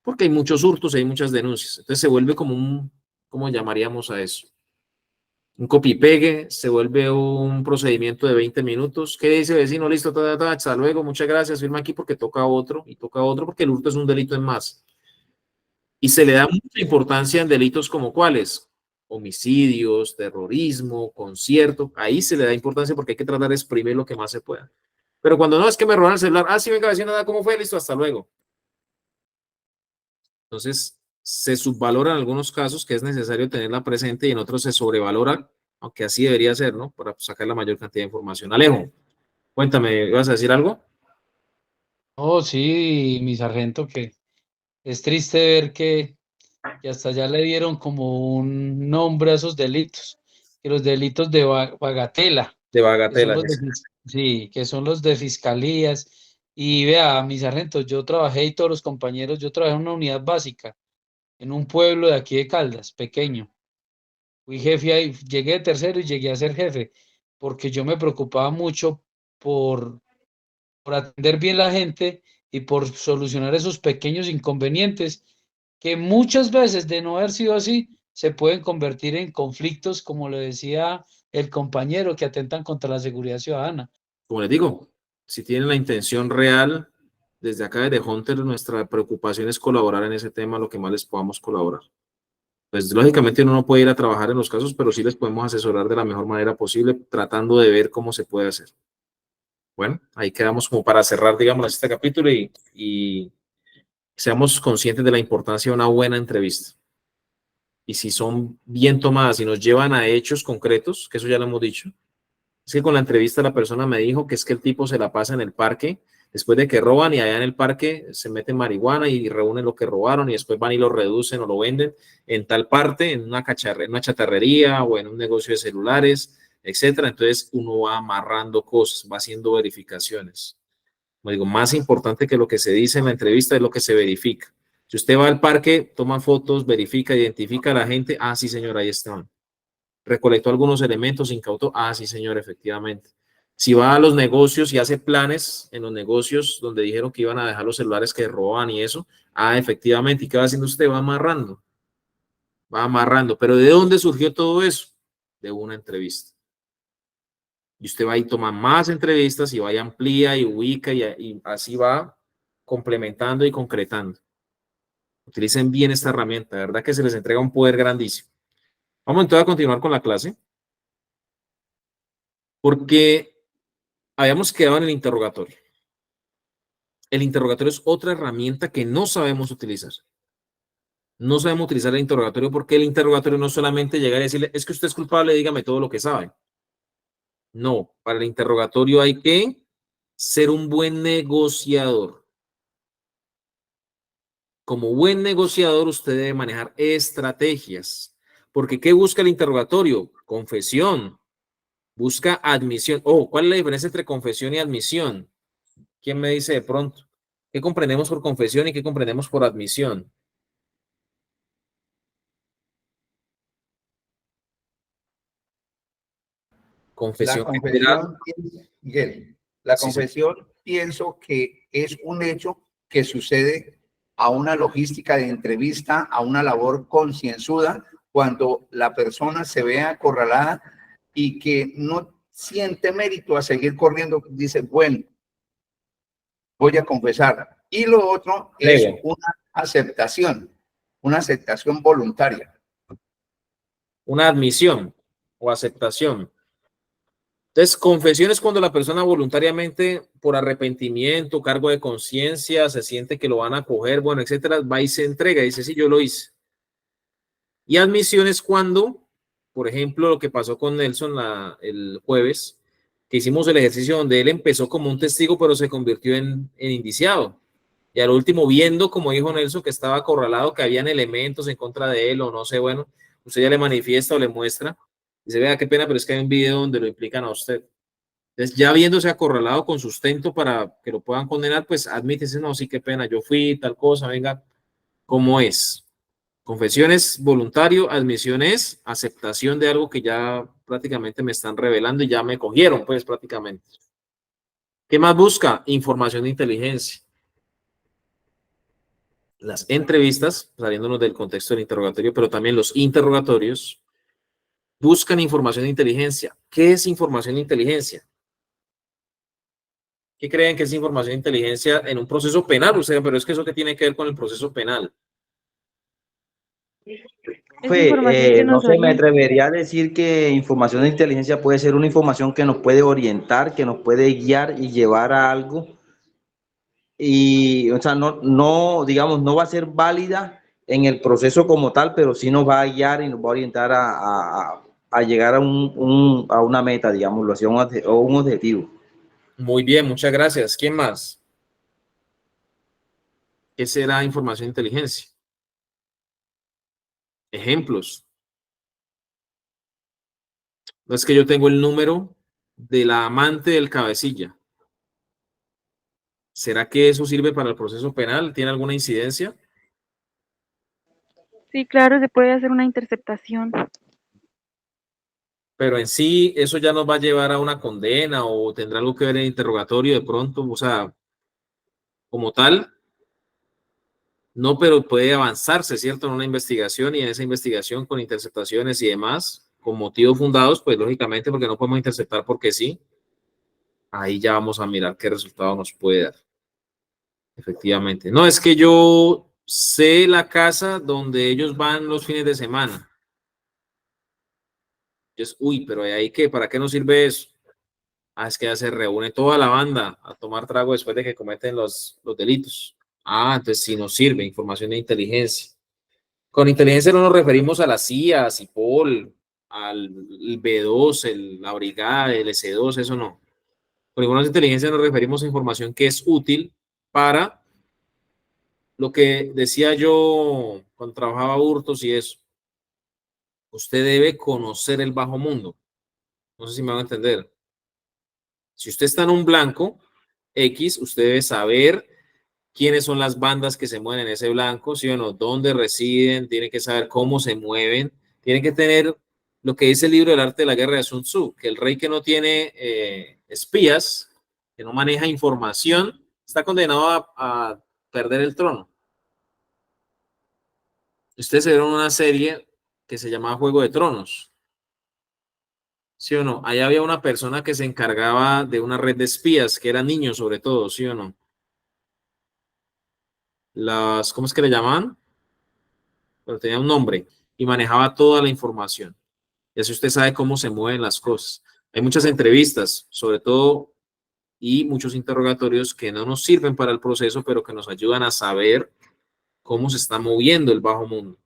Porque hay muchos hurtos, hay muchas denuncias. Entonces se vuelve como un, ¿cómo llamaríamos a eso? Un copy-pegue, se vuelve un procedimiento de 20 minutos. ¿Qué dice vecino? Listo, hasta luego, muchas gracias, firma aquí porque toca otro, y toca otro porque el hurto es un delito en más. Y se le da mucha importancia en delitos como cuáles, homicidios, terrorismo, concierto, ahí se le da importancia porque hay que tratar de exprimir lo que más se pueda. Pero cuando no, es que me robaron el celular, sí, venga vecino, nada, ¿cómo fue? Listo, hasta luego. Entonces, se subvalora en algunos casos que es necesario tenerla presente y en otros se sobrevalora, aunque así debería ser, ¿no? Para sacar la mayor cantidad de información. Alejo, cuéntame, ¿vas a decir algo? Oh, sí, mi sargento, que es triste ver que hasta ya le dieron como un nombre a esos delitos, que los delitos de bagatela, De que son bagatela. los de, sí, que son los de fiscalías. Y vea, mi sargento, yo trabajé y todos los compañeros, yo trabajé en una unidad básica, en un pueblo de aquí de Caldas, pequeño. Fui jefe ahí, llegué de tercero y llegué a ser jefe, porque yo me preocupaba mucho por, por atender bien la gente y por solucionar esos pequeños inconvenientes que muchas veces, de no haber sido así, se pueden convertir en conflictos, como le decía el compañero, que atentan contra la seguridad ciudadana. Como les digo, si tienen la intención real, desde acá desde Hunter, nuestra preocupación es colaborar en ese tema, lo que más les podamos colaborar. Pues lógicamente uno no puede ir a trabajar en los casos, pero sí les podemos asesorar de la mejor manera posible, tratando de ver cómo se puede hacer. Bueno, ahí quedamos como para cerrar, digamos, este capítulo y seamos conscientes de la importancia de una buena entrevista. Y si son bien tomadas y nos llevan a hechos concretos, que eso ya lo hemos dicho, es que con la entrevista la persona me dijo que es que el tipo se la pasa en el parque después de que roban y allá en el parque se meten marihuana y reúnen lo que robaron y después van y lo reducen o lo venden en tal parte, en una chatarrería o en un negocio de celulares, etcétera. Entonces uno va amarrando cosas, va haciendo verificaciones. Como digo, más importante que lo que se dice en la entrevista es lo que se verifica. Si usted va al parque, toma fotos, verifica, identifica a la gente, ah, sí señor, ahí estaban. Recolectó algunos elementos, incautó, ah, sí señor, efectivamente. Si va a los negocios y hace planes en los negocios donde dijeron que iban a dejar los celulares que roban y eso, ah, efectivamente. ¿Y qué va haciendo usted? Va amarrando. Va amarrando. ¿Pero de dónde surgió todo eso? De una entrevista. Y usted va y toma más entrevistas y va y amplía y ubica y así va complementando y concretando. Utilicen bien esta herramienta, de verdad que se les entrega un poder grandísimo. Vamos entonces a continuar con la clase, porque habíamos quedado en el interrogatorio. El interrogatorio es otra herramienta que no sabemos utilizar. No sabemos utilizar el interrogatorio porque el interrogatorio no solamente llega a decirle, es que usted es culpable, dígame todo lo que sabe. No, para el interrogatorio hay que ser un buen negociador. Como buen negociador, usted debe manejar estrategias. Porque ¿qué busca el interrogatorio? Confesión. Busca admisión. Oh, ¿cuál es la diferencia entre confesión y admisión? ¿Quién me dice de pronto? ¿Qué comprendemos por confesión y qué comprendemos por admisión? La Confesión general. confesión, Miguel, la Sí, sí. confesión pienso que es un hecho que sucede a una logística de entrevista, a una labor concienzuda, cuando la persona se ve acorralada y que no siente mérito a seguir corriendo, dice, bueno, voy a confesar. Y lo otro es Lego. una aceptación voluntaria. Una admisión o aceptación. Entonces, confesión es cuando la persona voluntariamente, por arrepentimiento, cargo de conciencia, se siente que lo van a coger, bueno, etcétera, va y se entrega y dice, sí, yo lo hice. Y admisión es cuando, por ejemplo, lo que pasó con Nelson el jueves, que hicimos el ejercicio donde él empezó como un testigo, pero se convirtió en indiciado. Y al último, viendo, como dijo Nelson, que estaba acorralado, que habían elementos en contra de él, o no sé, bueno, usted ya le manifiesta o le muestra. Dice, vea, qué pena, pero es que hay un video donde lo implican a usted. Entonces, ya viéndose acorralado con sustento para que lo puedan condenar, pues admítese, no, sí, qué pena, yo fui, tal cosa, venga, ¿cómo es? Confesión es voluntario, admisión es aceptación de algo que ya prácticamente me están revelando y ya me cogieron, pues prácticamente. ¿Qué más busca? Información de inteligencia. Las entrevistas, saliéndonos del contexto del interrogatorio, pero también los interrogatorios, buscan información de inteligencia. ¿Qué es información de inteligencia? ¿Qué creen que es información de inteligencia en un proceso penal? Ustedes, pero es que eso que tiene que ver con el proceso penal. Es información que No nos sé, me orienta. atrevería a decir que información de inteligencia puede ser una información que nos puede orientar, que nos puede guiar y llevar a algo. Y, o sea, no, digamos, no va a ser válida en el proceso como tal, pero sí nos va a guiar y nos va a orientar a llegar a una meta, digámoslo así, o un objetivo. Muy bien, muchas gracias. ¿Quién más? ¿Qué será información de inteligencia? Ejemplos. No es que yo tengo el número de la amante del cabecilla. ¿Será que eso sirve para el proceso penal? ¿Tiene alguna incidencia? Sí, claro, se puede hacer una interceptación. Pero en sí, eso ya nos va a llevar a una condena o tendrá algo que ver en el interrogatorio de pronto, o sea, como tal, no, pero puede avanzarse, ¿cierto? En una investigación y en esa investigación con interceptaciones y demás, con motivos fundados, pues lógicamente, porque no podemos interceptar porque sí, ahí ya vamos a mirar qué resultado nos puede dar. Efectivamente. No, es que yo sé la casa donde ellos van los fines de semana. Entonces, uy, pero ¿y ahí qué? ¿Para qué nos sirve eso? Ah, es que ya se reúne toda la banda a tomar trago después de que cometen los delitos. Ah, entonces sí nos sirve información de inteligencia. Con inteligencia no nos referimos a la CIA, a CIPOL, al B2, la brigada, el S2, eso no. Con información de inteligencia nos referimos a información que es útil para lo que decía yo cuando trabajaba hurtos y eso. Usted debe conocer el bajo mundo. No sé si me van a entender. Si usted está en un blanco X, usted debe saber quiénes son las bandas que se mueven en ese blanco, sí o no, dónde residen, tiene que saber cómo se mueven, tiene que tener lo que dice el libro del arte de la guerra de Sun Tzu, que el rey que no tiene espías, que no maneja información, está condenado a perder el trono. Ustedes vieron una serie que se llamaba Juego de Tronos, ¿sí o no? Ahí había una persona que se encargaba de una red de espías, que eran niños sobre todo, ¿sí o no? ¿Cómo es que le llamaban? Pero tenía un nombre y manejaba toda la información. Y así usted sabe cómo se mueven las cosas. Hay muchas entrevistas, sobre todo, y muchos interrogatorios que no nos sirven para el proceso, pero que nos ayudan a saber cómo se está moviendo el bajo mundo,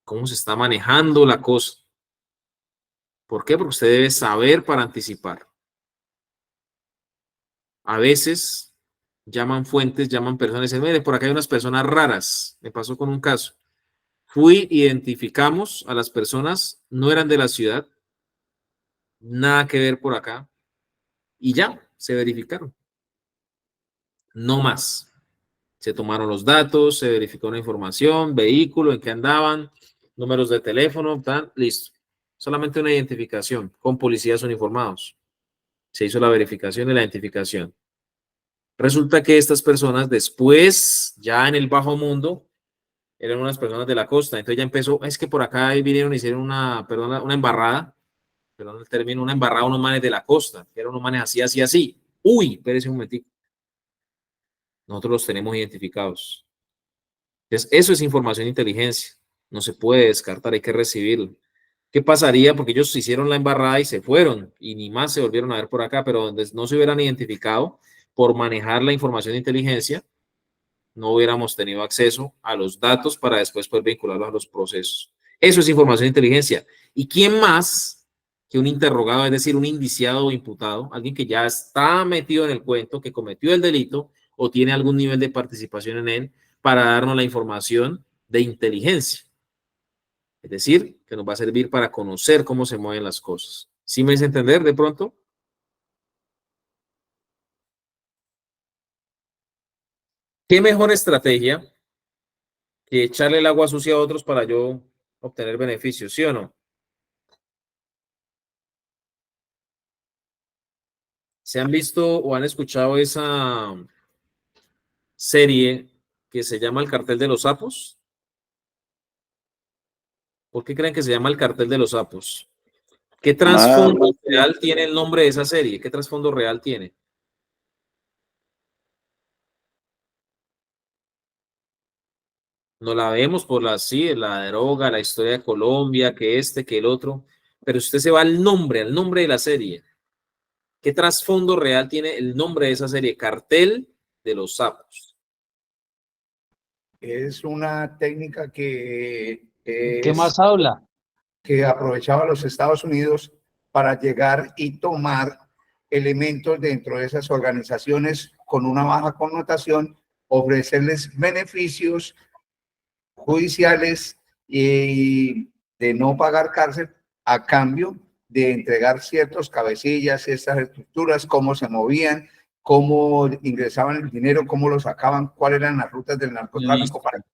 cómo se está manejando la cosa. ¿Por qué? Porque usted debe saber para anticipar. A veces llaman fuentes, llaman personas y dicen, mire, por acá hay unas personas raras. Me pasó con un caso. Identificamos a las personas, no eran de la ciudad, nada que ver por acá, y ya, se verificaron. No más. Se tomaron los datos, se verificó la información, vehículo, en qué andaban, números de teléfono, tan, listo. Solamente una identificación con policías uniformados. Se hizo la verificación y la identificación. Resulta que estas personas después, ya en el bajo mundo, eran unas personas de la costa. Entonces ya empezó, es que por acá vinieron y hicieron una embarrada, perdón el término, una embarrada a unos manes de la costa, que eran unos manes así, así, así. Uy, espérese un momentico. Nosotros los tenemos identificados. Entonces, eso es información de inteligencia. No se puede descartar, hay que recibirlo. ¿Qué pasaría? Porque ellos hicieron la embarrada y se fueron y ni más se volvieron a ver por acá, pero donde no se hubieran identificado por manejar la información de inteligencia, no hubiéramos tenido acceso a los datos para después poder vincularlos a los procesos. Eso es información de inteligencia. ¿Y quién más que un interrogado, es decir, un indiciado o imputado, alguien que ya está metido en el cuento, que cometió el delito o tiene algún nivel de participación en él, para darnos la información de inteligencia? Es decir, que nos va a servir para conocer cómo se mueven las cosas. ¿Sí me hice entender de pronto? ¿Qué mejor estrategia que echarle el agua sucia a otros para yo obtener beneficios, sí o no? ¿Se han visto o han escuchado esa serie que se llama El Cartel de los Sapos? ¿Por qué creen que se llama El Cartel de los Sapos? ¿Qué trasfondo real tiene el nombre de esa serie? ¿Qué trasfondo real tiene? No la vemos por sí, la droga, la historia de Colombia, que este, que el otro, pero usted se va al nombre de la serie. ¿Qué trasfondo real tiene el nombre de esa serie? Cartel de los Sapos. Es una técnica ¿Qué más habla? que aprovechaba los Estados Unidos para llegar y tomar elementos dentro de esas organizaciones con una baja connotación, ofrecerles beneficios judiciales y de no pagar cárcel a cambio de entregar ciertos cabecillas, ciertas estructuras, cómo se movían, cómo ingresaban el dinero, cómo lo sacaban, cuáles eran las rutas del narcotráfico para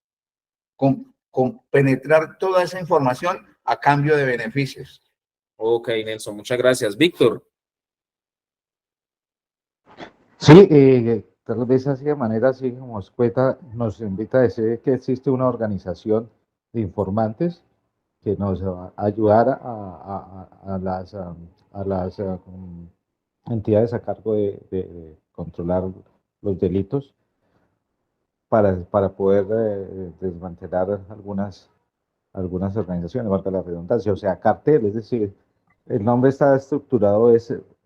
penetrar toda esa información a cambio de beneficios. Ok, Nelson, muchas gracias. Víctor. Sí, tal vez así de manera así como escueta nos invita a decir que existe una organización de informantes que nos va a ayudar a las entidades a cargo de controlar los delitos para poder desmantelar algunas organizaciones, valga la redundancia, o sea, cartel, es decir, el nombre está estructurado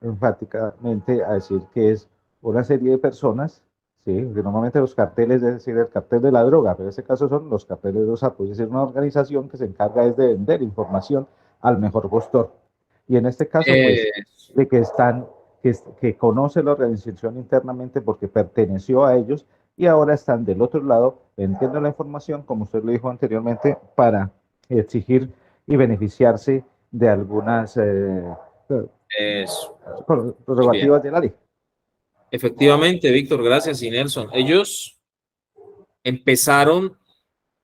enfáticamente a decir que es una serie de personas, sí, que normalmente los carteles, es decir, el cartel de la droga, pero en este caso son los carteles de los sapos, es decir, una organización que se encarga es de vender información al mejor postor. Y en este caso, pues, de que que conoce la organización internamente porque perteneció a ellos y ahora están del otro lado vendiendo la información, como usted lo dijo anteriormente, para exigir y beneficiarse de algunas prerrogativas de la ley. Efectivamente, Víctor, gracias. Y Nelson, ellos empezaron,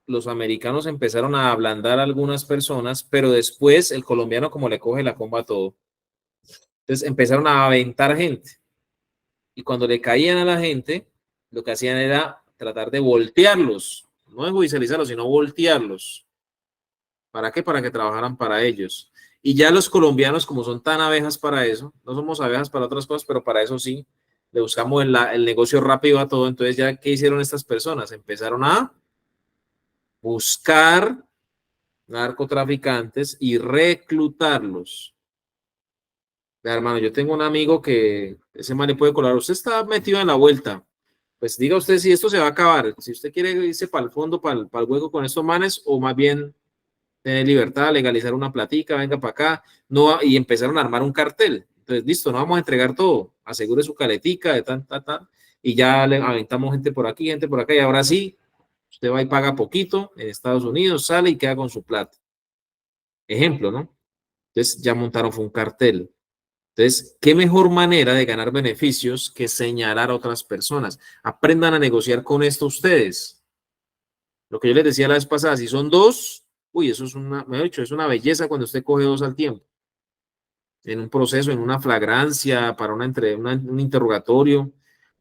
los americanos empezaron a ablandar a algunas personas, pero después el colombiano como le coge la comba a todo. Entonces empezaron a aventar gente. Y cuando le caían a la gente, lo que hacían era tratar de voltearlos, no de judicializarlos, sino voltearlos. ¿Para qué? Para que trabajaran para ellos. Y ya los colombianos, como son tan abejas para eso, no somos abejas para otras cosas, pero para eso sí, le buscamos el negocio rápido a todo. Entonces, ¿ya qué hicieron estas personas? Empezaron a buscar narcotraficantes y reclutarlos. Vea, hermano, yo tengo un amigo que ese man le puede colar. Usted está metido en la vuelta. Pues diga usted si esto se va a acabar. Si usted quiere irse para el fondo, para el hueco con estos manes, o más bien tener libertad, legalizar una platica, venga para acá, no, y empezaron a armar un cartel. Entonces, listo, no vamos a entregar todo, asegure su caletica, de tan, y ya le aventamos gente por aquí, gente por acá, y ahora sí, usted va y paga poquito en Estados Unidos, sale y queda con su plata. Ejemplo, ¿no? Entonces, ya montaron fue un cartel. Entonces, ¿qué mejor manera de ganar beneficios que señalar a otras personas? Aprendan a negociar con esto ustedes. Lo que yo les decía la vez pasada, si son dos, uy, eso es me he dicho, es una belleza cuando usted coge dos al tiempo. En un proceso, en una flagrancia, para un interrogatorio.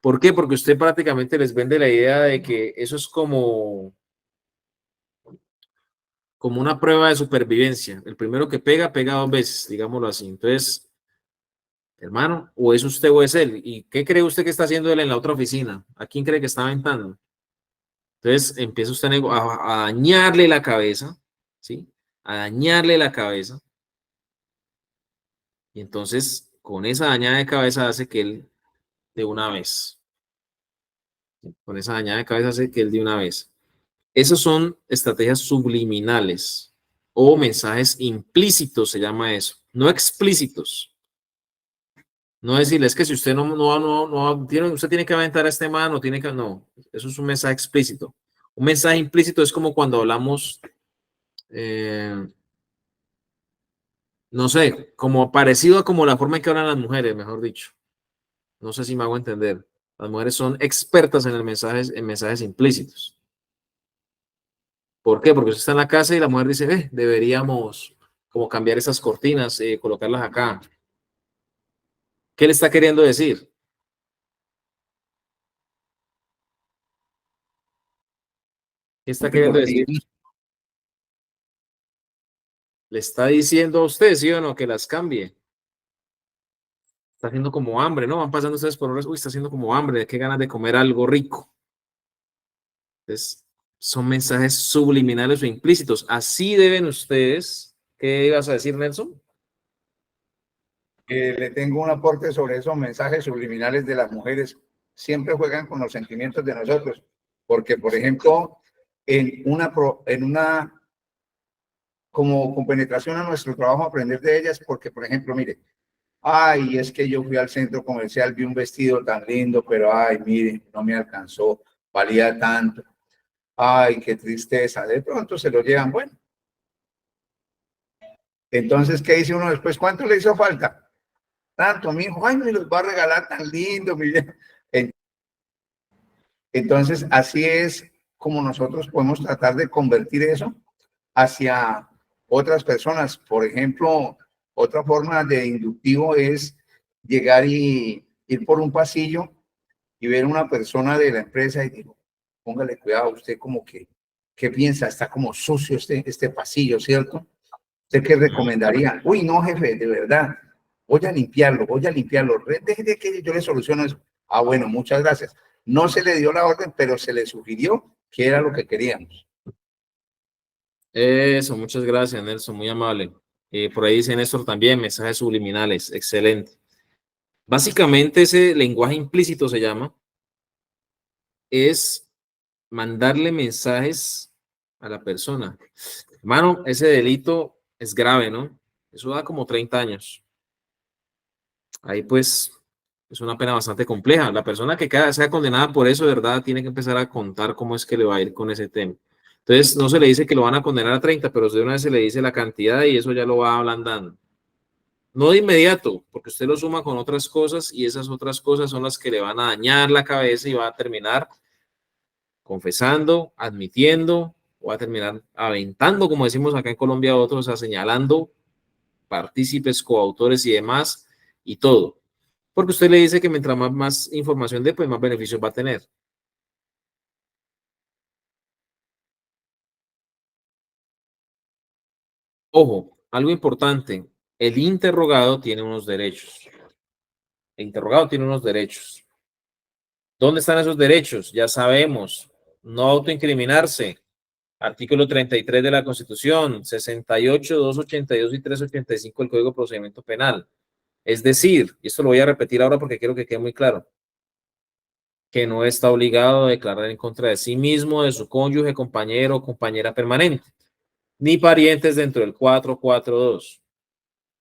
¿Por qué? Porque usted prácticamente les vende la idea de que eso es como una prueba de supervivencia. El primero que pega, pega dos veces, digámoslo así. Entonces, hermano, o es usted o es él. ¿Y qué cree usted que está haciendo él en la otra oficina? ¿A quién cree que está aventando? Entonces empieza usted a dañarle la cabeza, ¿sí? A dañarle la cabeza. Y entonces, con esa dañada de cabeza hace que él de una vez. Con esa dañada de cabeza hace que él de una vez. Esas son estrategias subliminales o mensajes implícitos, se llama eso. No explícitos. No decirles que si usted usted tiene que aventar a este man, no tiene que, no, eso es un mensaje explícito. Un mensaje implícito es como cuando hablamos, no sé, como parecido a como la forma en que hablan las mujeres, mejor dicho. No sé si me hago entender. Las mujeres son expertas en mensajes implícitos. ¿Por qué? Porque usted está en la casa y la mujer dice, deberíamos como cambiar esas cortinas, colocarlas acá. ¿Qué le está queriendo decir? ¿Qué está queriendo decir? Le está diciendo a usted, ¿sí o no? Que las cambie. Está haciendo como hambre, ¿no? Van pasando ustedes por horas, uy, está haciendo como hambre, qué ganas de comer algo rico. Entonces, son mensajes subliminales o implícitos. Así deben ustedes, ¿qué ibas a decir, Nelson? Le tengo un aporte sobre esos mensajes subliminales de las mujeres. Siempre juegan con los sentimientos de nosotros, porque, por ejemplo, como con penetración a nuestro trabajo, aprender de ellas, porque, por ejemplo, mire, ay, es que yo fui al centro comercial, vi un vestido tan lindo, pero ay, mire, no me alcanzó, valía tanto. Ay, qué tristeza. De pronto se lo llevan, bueno. Entonces, ¿qué dice uno después? ¿Cuánto le hizo falta? Tanto, mi hijo, ay, me los va a regalar tan lindo, mi viejo. Entonces, así es como nosotros podemos tratar de convertir eso hacia otras personas. Por ejemplo, otra forma de inductivo es llegar y ir por un pasillo y ver una persona de la empresa y digo, póngale cuidado, usted como que, ¿qué piensa? Está como sucio este pasillo, ¿cierto? ¿Usted qué recomendaría? Uy, no, jefe, de verdad, voy a limpiarlo. Deje de que yo le soluciono eso. Ah, bueno, muchas gracias. No se le dio la orden, pero se le sugirió que era lo que queríamos. Eso, muchas gracias, Nelson, muy amable. Por ahí dice Néstor también, mensajes subliminales, excelente. Básicamente ese lenguaje implícito se llama, es mandarle mensajes a la persona. Hermano, ese delito es grave, ¿no? Eso da como 30 años. Ahí pues es una pena bastante compleja. La persona que sea condenada por eso, de verdad, tiene que empezar a contar cómo es que le va a ir con ese tema. Entonces, no se le dice que lo van a condenar a 30, pero de una vez se le dice la cantidad y eso ya lo va ablandando. No de inmediato, porque usted lo suma con otras cosas y esas otras cosas son las que le van a dañar la cabeza y va a terminar confesando, admitiendo, o va a terminar aventando, como decimos acá en Colombia, a otros, a señalando partícipes, coautores y demás, y todo. Porque usted le dice que mientras más información dé, pues más beneficios va a tener. Ojo, algo importante, el interrogado tiene unos derechos. El interrogado tiene unos derechos. ¿Dónde están esos derechos? Ya sabemos, no autoincriminarse. Artículo 33 de la Constitución, 68, 282 y 385 del Código de Procedimiento Penal. Es decir, y esto lo voy a repetir ahora porque quiero que quede muy claro, que no está obligado a declarar en contra de sí mismo, de su cónyuge, compañero o compañera permanente. ni parientes dentro del 442.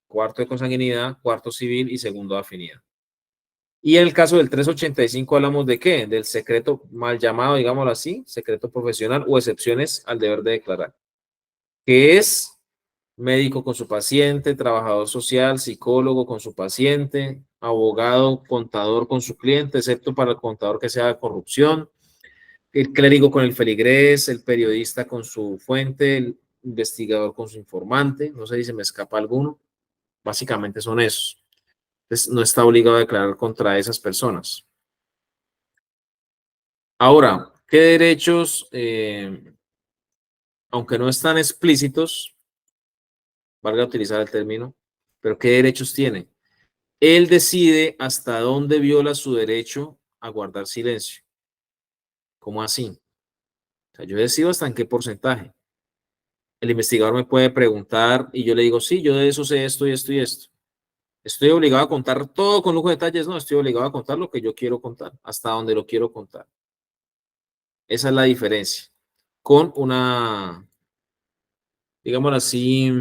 Cuarto de consanguinidad, cuarto civil y segundo de afinidad. Y en el caso del 385 hablamos de qué? Del secreto mal llamado, digámoslo así, secreto profesional o excepciones al deber de declarar, que es médico con su paciente, trabajador social, psicólogo con su paciente, abogado, contador con su cliente, excepto para el contador que sea de corrupción, el clérigo con el feligrés, el periodista con su fuente, el investigador con su informante, no sé si se me escapa alguno, básicamente son esos. Entonces, no está obligado a declarar contra esas personas. Ahora, ¿qué derechos, aunque no están explícitos, valga utilizar el término, pero qué derechos tiene? Él decide hasta dónde viola su derecho a guardar silencio. ¿Cómo así? O sea, yo decido hasta en qué porcentaje. El investigador me puede preguntar y yo le digo, sí, yo de eso sé esto y esto y esto. ¿Estoy obligado a contar todo con lujo de detalles? No, estoy obligado a contar lo que yo quiero contar, hasta donde lo quiero contar. Esa es la diferencia. Con una, digámoslo así,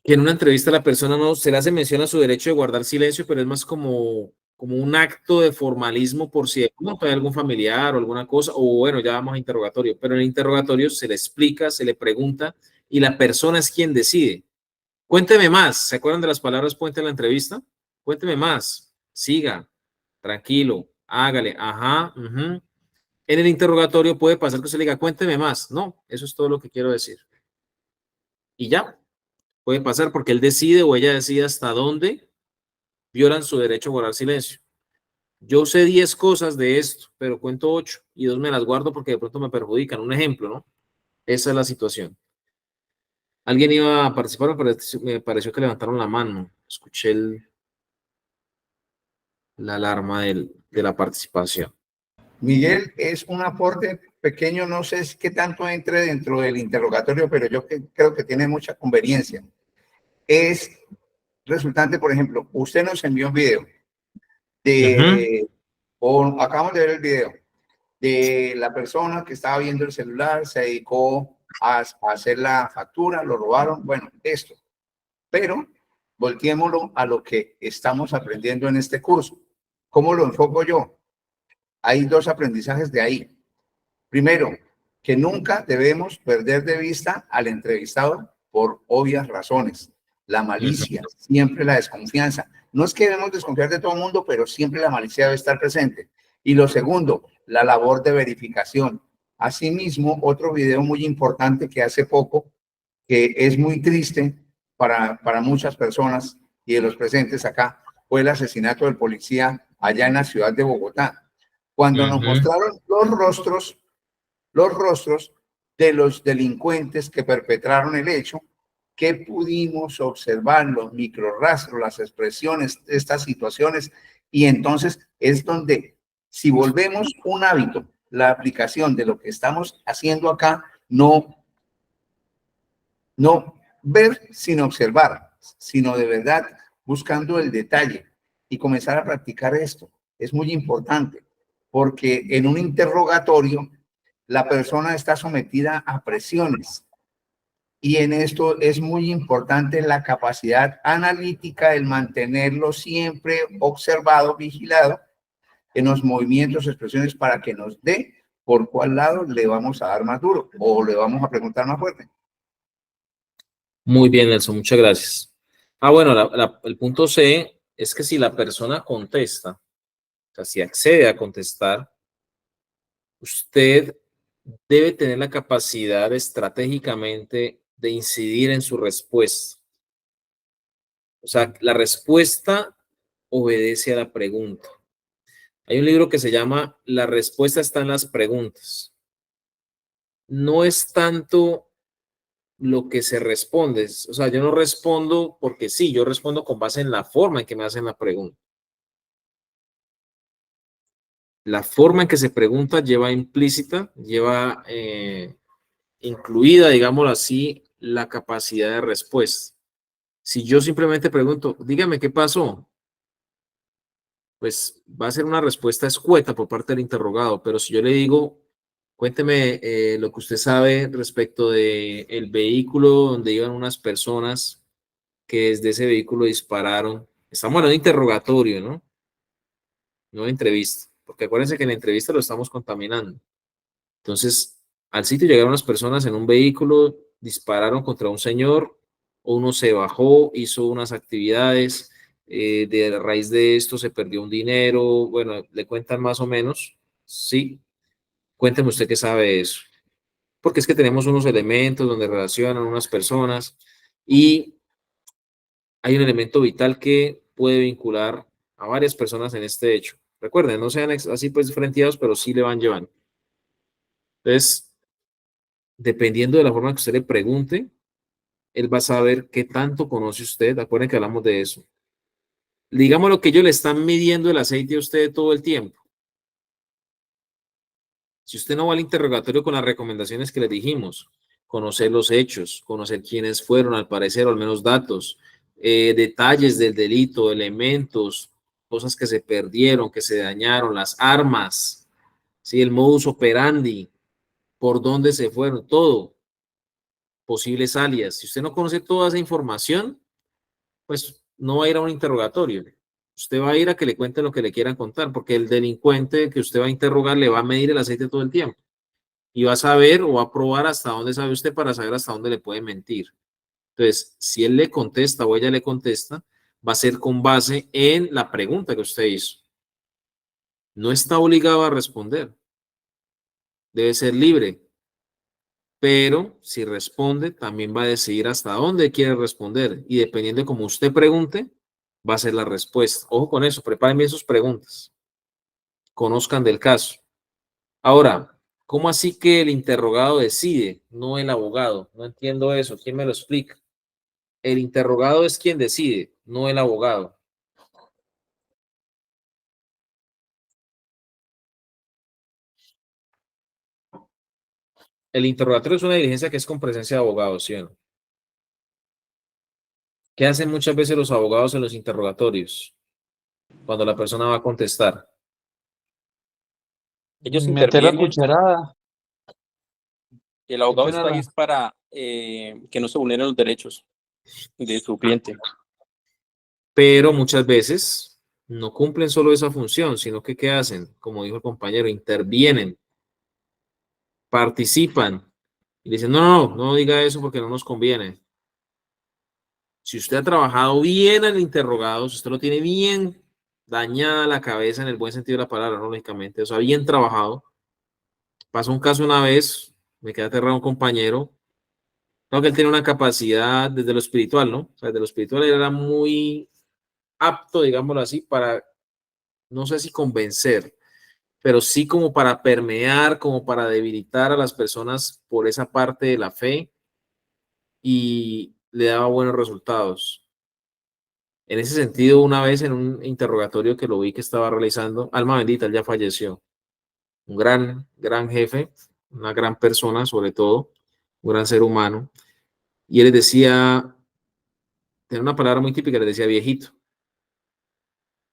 que en una entrevista la persona no se le hace mención a su derecho de guardar silencio, pero es más como un acto de formalismo por si no hay algún familiar o alguna cosa, o bueno, ya vamos a interrogatorio, pero en el interrogatorio se le explica, se le pregunta y la persona es quien decide. Cuénteme más. ¿Se acuerdan de las palabras puente en la entrevista? Cuénteme más. Siga. Tranquilo. Hágale. Ajá. En el interrogatorio puede pasar que se le diga, cuénteme más. No, eso es todo lo que quiero decir. Y ya. Puede pasar porque él decide o ella decide hasta dónde violan su derecho a guardar silencio. Yo sé 10 cosas de esto, pero cuento 8 y 2 me las guardo porque de pronto me perjudican. Un ejemplo, ¿no? Esa es la situación. ¿Alguien iba a participar? Me pareció que levantaron la mano. Escuché la alarma de la participación. Miguel, es un aporte pequeño, no sé qué tanto entre dentro del interrogatorio, pero yo creo que tiene mucha conveniencia. Es resultante, por ejemplo, usted nos envió un video o acabamos de ver el video de la persona que estaba viendo el celular, se dedicó a hacer la factura, lo robaron, bueno, esto. Pero volteémoslo a lo que estamos aprendiendo en este curso. ¿Cómo lo enfoco yo? Hay dos aprendizajes de ahí. Primero, que nunca debemos perder de vista al entrevistado por obvias razones. La malicia, siempre la desconfianza. No es que debemos desconfiar de todo el mundo, pero siempre la malicia debe estar presente. Y lo segundo, la labor de verificación. Asimismo, otro video muy importante que hace poco, que es muy triste para muchas personas y de los presentes acá, fue el asesinato del policía allá en la ciudad de Bogotá. Cuando nos mostraron los rostros de los delincuentes que perpetraron el hecho, que pudimos observar los microrrastros, las expresiones de estas situaciones, y entonces es donde, si volvemos un hábito, la aplicación de lo que estamos haciendo acá, no ver sin observar, sino de verdad buscando el detalle y comenzar a practicar esto. Es muy importante, porque en un interrogatorio la persona está sometida a presiones. Y en esto es muy importante la capacidad analítica, el mantenerlo siempre observado, vigilado en los movimientos, expresiones, para que nos dé por cuál lado le vamos a dar más duro o le vamos a preguntar más fuerte. Muy bien, Nelson, muchas gracias. Bueno, el punto C es que si la persona contesta, o sea, si accede a contestar, usted debe tener la capacidad estratégicamente de incidir en su respuesta. O sea, la respuesta obedece a la pregunta. Hay un libro que se llama La respuesta está en las preguntas. No es tanto lo que se responde. O sea, yo no respondo porque sí, yo respondo con base en la forma en que me hacen la pregunta. La forma en que se pregunta lleva implícita, lleva incluida, digámoslo así, la capacidad de respuesta. Si yo simplemente pregunto, dígame qué pasó, pues va a ser una respuesta escueta por parte del interrogado, pero si yo le digo, Cuénteme lo que usted sabe respecto de el vehículo donde iban unas personas que desde ese vehículo dispararon. Estamos hablando de interrogatorio, ¿no? No de entrevista, porque acuérdense que en la entrevista lo estamos contaminando. Entonces, al sitio llegaron unas personas en un vehículo, dispararon contra un señor, uno se bajó, hizo unas actividades, de raíz de esto se perdió un dinero, bueno, le cuentan más o menos, sí, cuénteme usted qué sabe de eso, porque es que tenemos unos elementos donde relacionan unas personas y hay un elemento vital que puede vincular a varias personas en este hecho. Recuerden, no sean así pues frenteados, pero sí le van llevando. Entonces, dependiendo de la forma que usted le pregunte, él va a saber qué tanto conoce usted. Acuérdense que hablamos de eso. Digamos lo que ellos le están midiendo el aceite a usted todo el tiempo. Si usted no va al interrogatorio con las recomendaciones que le dijimos, conocer los hechos, conocer quiénes fueron, al parecer, o al menos datos, detalles del delito, elementos, cosas que se perdieron, que se dañaron, las armas, ¿sí? El modus operandi, por dónde se fueron, todo, posibles alias. Si usted no conoce toda esa información, pues no va a ir a un interrogatorio. Usted va a ir a que le cuenten lo que le quieran contar, porque el delincuente que usted va a interrogar le va a medir el aceite todo el tiempo y va a saber o va a probar hasta dónde sabe usted para saber hasta dónde le puede mentir. Entonces, si él le contesta o ella le contesta, va a ser con base en la pregunta que usted hizo. No está obligado a responder. Debe ser libre. Pero si responde, también va a decidir hasta dónde quiere responder. Y dependiendo de cómo usted pregunte, va a ser la respuesta. Ojo con eso, preparen bien sus preguntas. Conozcan del caso. Ahora, ¿cómo así que el interrogado decide, no el abogado? No entiendo eso. ¿Quién me lo explica? El interrogado es quien decide, no el abogado. El interrogatorio es una diligencia que es con presencia de abogados, ¿sí o no? ¿Qué hacen muchas veces los abogados en los interrogatorios cuando la persona va a contestar? Ellos Meter la intervienen cucharada. y el Qué abogado pena está ahí es para que no se vulneren los derechos de su cliente. Pero muchas veces no cumplen solo esa función, sino que ¿qué hacen? Como dijo el compañero, intervienen, participan y dicen, no diga eso porque no nos conviene. Si usted ha trabajado bien al interrogado, si usted lo tiene bien dañada la cabeza en el buen sentido de la palabra, ¿no? Lógicamente, o sea, bien trabajado. Pasó un caso una vez, me quedé aterrado un compañero, creo que él tiene una capacidad desde lo espiritual, ¿no? O sea, desde lo espiritual él era muy apto, digámoslo así, para, no sé si convencer, pero sí como para permear, como para debilitar a las personas por esa parte de la fe y le daba buenos resultados. En ese sentido, una vez en un interrogatorio que lo vi que estaba realizando, alma bendita, él ya falleció. Un gran jefe, una gran persona, sobre todo, un gran ser humano. Y él les decía, tenía una palabra muy típica, les decía viejito.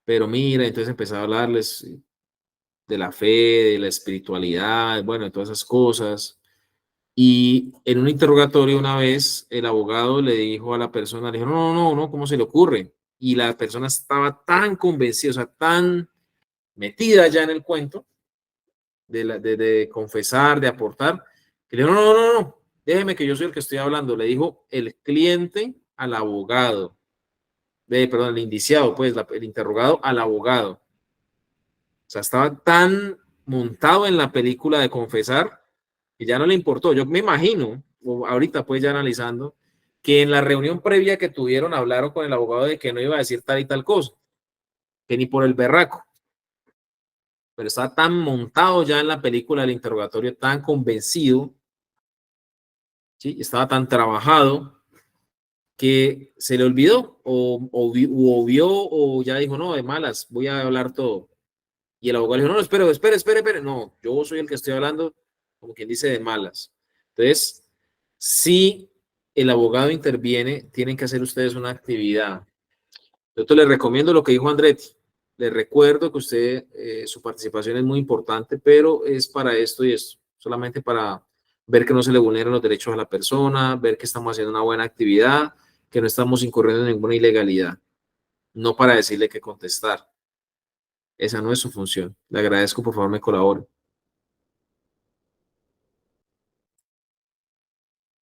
Pero mira, entonces empezaba a hablarles de la fe, de la espiritualidad, bueno, de todas esas cosas. Y en un interrogatorio una vez, el abogado le dijo a la persona, le dijo, no, ¿cómo se le ocurre? Y la persona estaba tan convencida, o sea, tan metida ya en el cuento de confesar, de aportar, que le dijo, no, déjeme que yo soy el que estoy hablando. Le dijo el cliente al abogado, perdón, el indiciado, pues, el interrogado al abogado. O sea, estaba tan montado en la película de confesar que ya no le importó. Yo me imagino, o ahorita pues ya analizando, que en la reunión previa que tuvieron hablaron con el abogado de que no iba a decir tal y tal cosa, que ni por el berraco. Pero estaba tan montado ya en la película del interrogatorio, tan convencido, ¿sí? Estaba tan trabajado que se le olvidó o vio o ya dijo, no, de malas, voy a hablar todo. Y el abogado le dijo, no, espere, no, yo soy el que estoy hablando, como quien dice, de malas. Entonces, si el abogado interviene, tienen que hacer ustedes una actividad. Yo te le recomiendo lo que dijo Andretti. Le recuerdo que usted, su participación es muy importante, pero es para esto y esto. solamente para ver que no se le vulneran los derechos a la persona, ver que estamos haciendo una buena actividad, que no estamos incurriendo en ninguna ilegalidad, no para decirle qué contestar. Esa no es su función. Le agradezco, por favor, me colabore.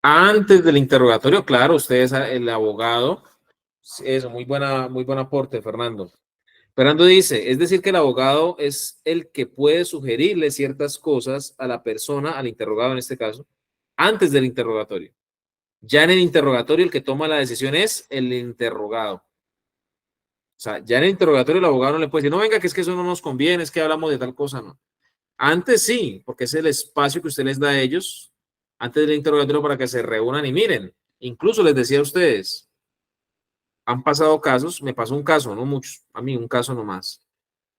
Antes del interrogatorio, claro, usted es el abogado. Eso, muy buen aporte, Fernando. Fernando dice, es decir, que el abogado es el que puede sugerirle ciertas cosas a la persona, al interrogado en este caso, antes del interrogatorio. Ya en el interrogatorio el que toma la decisión es el interrogado. O sea, ya en el interrogatorio el abogado no le puede decir, no, venga, que es que eso no nos conviene, es que hablamos de tal cosa, no. Antes sí, porque es el espacio que usted les da a ellos antes del interrogatorio para que se reúnan y miren. Incluso les decía a ustedes, han pasado casos, me pasó un caso, no muchos, a mí un caso nomás,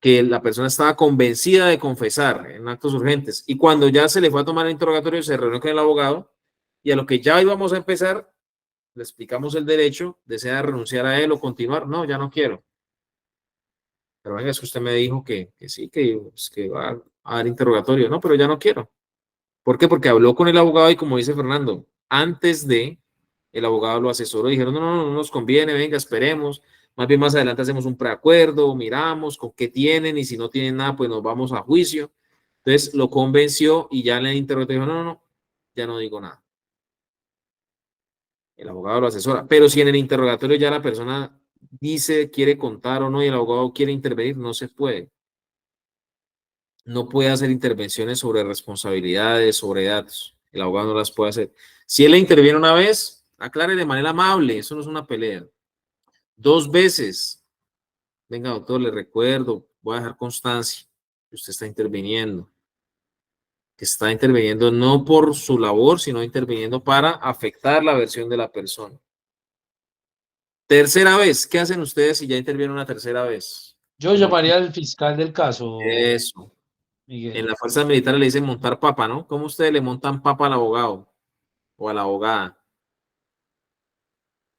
que la persona estaba convencida de confesar en actos urgentes y cuando ya se le fue a tomar el interrogatorio se reunió con el abogado y a lo que ya íbamos a empezar, le explicamos el derecho, desea renunciar a él o continuar, no, ya no quiero. Pero venga, es que usted me dijo que sí, que va a dar interrogatorio, no, pero ya no quiero. ¿Por qué? Porque habló con el abogado y como dice Fernando, antes de el abogado lo asesoró y dijeron, no nos conviene, venga, esperemos, más bien más adelante hacemos un preacuerdo, miramos con qué tienen y si no tienen nada, pues nos vamos a juicio. Entonces lo convenció y ya en el interrogatorio dijo, no, ya no digo nada. El abogado lo asesora, pero si en el interrogatorio ya la persona dice, quiere contar o no y el abogado quiere intervenir, no se puede. No puede hacer intervenciones sobre responsabilidades, sobre datos. El abogado no las puede hacer. Si él le interviene una vez, aclare de manera amable, eso no es una pelea. 2 veces, venga doctor, le recuerdo, voy a dejar constancia que usted está interviniendo. Que está interviniendo no por su labor, sino interviniendo para afectar la versión de la persona. Tercera vez, ¿qué hacen ustedes si ya intervienen una tercera vez? Yo llamaría al fiscal del caso, Eso. Miguel. En la fuerza militar le dicen montar papa, ¿no? ¿Cómo ustedes le montan papa al abogado o a la abogada?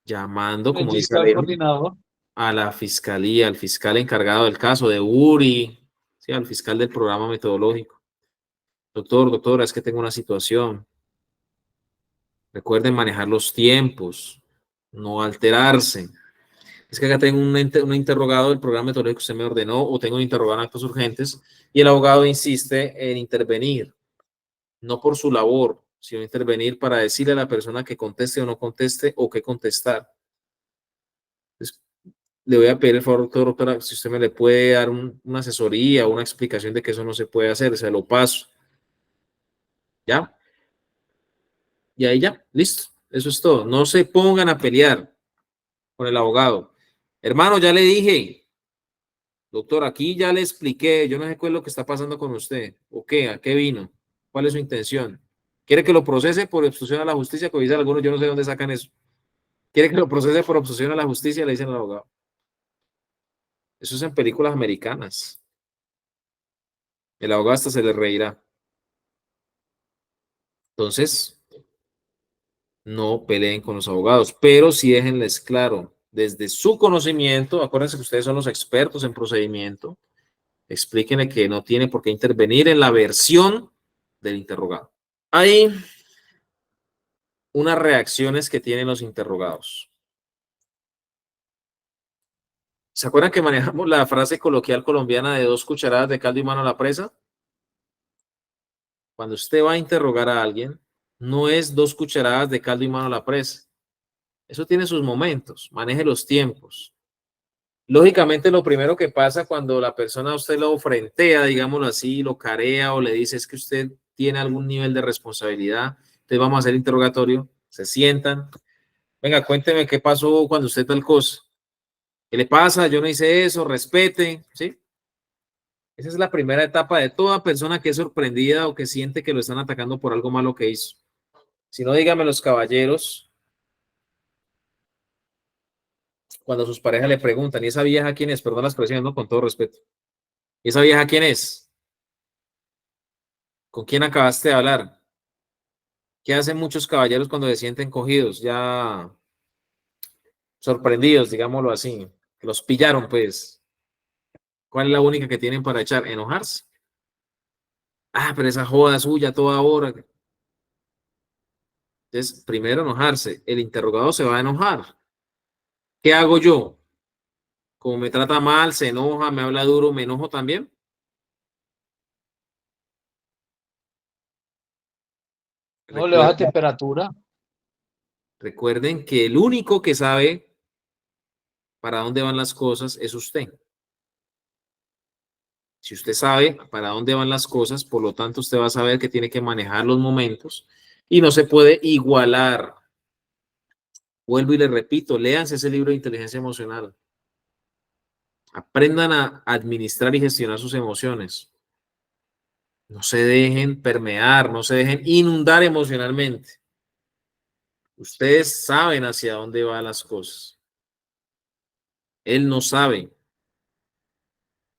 Llamando, El como dice fiscal Alejo, coordinador. a la fiscalía, al fiscal encargado del caso de URI, ¿sí? Al fiscal del programa metodológico. Doctora, es que tengo una situación. Recuerden manejar los tiempos, no alterarse. Es que acá tengo un interrogado del programa metodológico que usted me ordenó o tengo un interrogado en actos urgentes y el abogado insiste en intervenir, no por su labor, sino intervenir para decirle a la persona que conteste o no conteste o qué contestar. Entonces, le voy a pedir el favor, doctora, si usted me le puede dar una asesoría o una explicación de que eso no se puede hacer, se lo paso. ¿Ya? Y ahí ya, listo. Eso es todo. No se pongan a pelear con el abogado. Hermano, ya le dije, doctor, aquí ya le expliqué, yo no sé cuál es lo que está pasando con usted. ¿O qué? ¿A qué vino? ¿Cuál es su intención? ¿Quiere que lo procese por obstrucción a la justicia? Como dicen algunos, yo no sé dónde sacan eso. ¿Quiere que lo procese por obstrucción a la justicia? Le dicen al abogado. Eso es en películas americanas. El abogado hasta se le reirá. Entonces, no peleen con los abogados, pero sí déjenles claro, desde su conocimiento, acuérdense que ustedes son los expertos en procedimiento, explíquenle que no tiene por qué intervenir en la versión del interrogado. Hay unas reacciones que tienen los interrogados. ¿Se acuerdan que manejamos la frase coloquial colombiana de 2 cucharadas de caldo y mano a la presa? Cuando usted va a interrogar a alguien, no es 2 cucharadas de caldo y mano a la presa. Eso tiene sus momentos, maneje los tiempos. Lógicamente, lo primero que pasa cuando la persona a usted lo frentea, digámoslo así, lo carea o le dice es que usted tiene algún nivel de responsabilidad, entonces vamos a hacer interrogatorio, se sientan, venga, cuénteme qué pasó cuando usted tal cosa. ¿Qué le pasa? Yo no hice eso, respete, ¿sí? Esa es la primera etapa de toda persona que es sorprendida o que siente que lo están atacando por algo malo que hizo. Si no, dígame los caballeros, cuando sus parejas le preguntan, ¿y esa vieja quién es? Perdón la expresión, ¿no? Con todo respeto. ¿Y esa vieja quién es? ¿Con quién acabaste de hablar? ¿Qué hacen muchos caballeros cuando se sienten cogidos, ya sorprendidos, digámoslo así? Que los pillaron, pues. ¿Cuál es la única que tienen para echar? Enojarse. Ah, pero esa joda suya toda hora. Entonces, primero enojarse. El interrogado se va a enojar. ¿Qué hago yo? Como me trata mal, se enoja, me habla duro, me enojo también. No, le baja Recuerden, temperatura. recuerden que el único que sabe para dónde van las cosas es usted. Si usted sabe para dónde van las cosas, por lo tanto, usted va a saber que tiene que manejar los momentos y no se puede igualar. Vuelvo y le repito, léanse ese libro de inteligencia emocional. Aprendan a administrar y gestionar sus emociones. No se dejen permear, no se dejen inundar emocionalmente. Ustedes saben hacia dónde van las cosas. Él no sabe.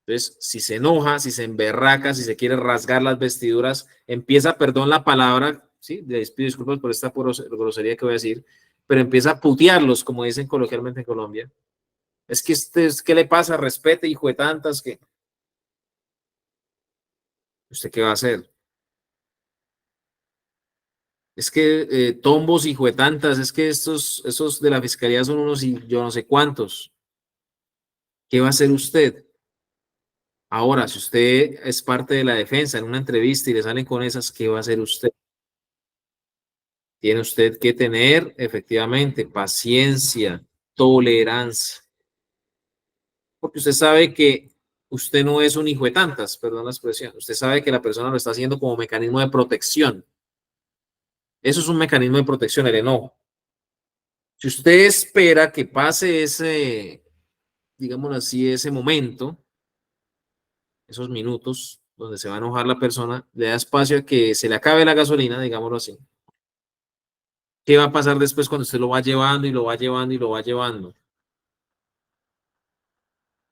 Entonces, si se enoja, si se emberraca, si se quiere rasgar las vestiduras, empieza, perdón la palabra, sí, les pido disculpas por esta grosería que voy a decir, pero empieza a putearlos, como dicen coloquialmente en Colombia. Es que ¿qué le pasa? Respete, hijo de tantas, que ¿usted qué va a hacer? Es que tombos, hijo de tantas, es que esos de la fiscalía son unos y yo no sé cuántos. ¿Qué va a hacer usted? Ahora, si usted es parte de la defensa en una entrevista y le salen con esas, ¿qué va a hacer usted? Tiene usted que tener efectivamente paciencia, tolerancia, porque usted sabe que usted no es un hijo de tantas, perdón la expresión, usted sabe que la persona lo está haciendo como mecanismo de protección. Eso es un mecanismo de protección, el enojo. Si usted espera que pase ese, digámoslo así, ese momento, esos minutos donde se va a enojar la persona, le da espacio a que se le acabe la gasolina, digámoslo así. ¿Qué va a pasar después cuando usted lo va llevando y lo va llevando y lo va llevando?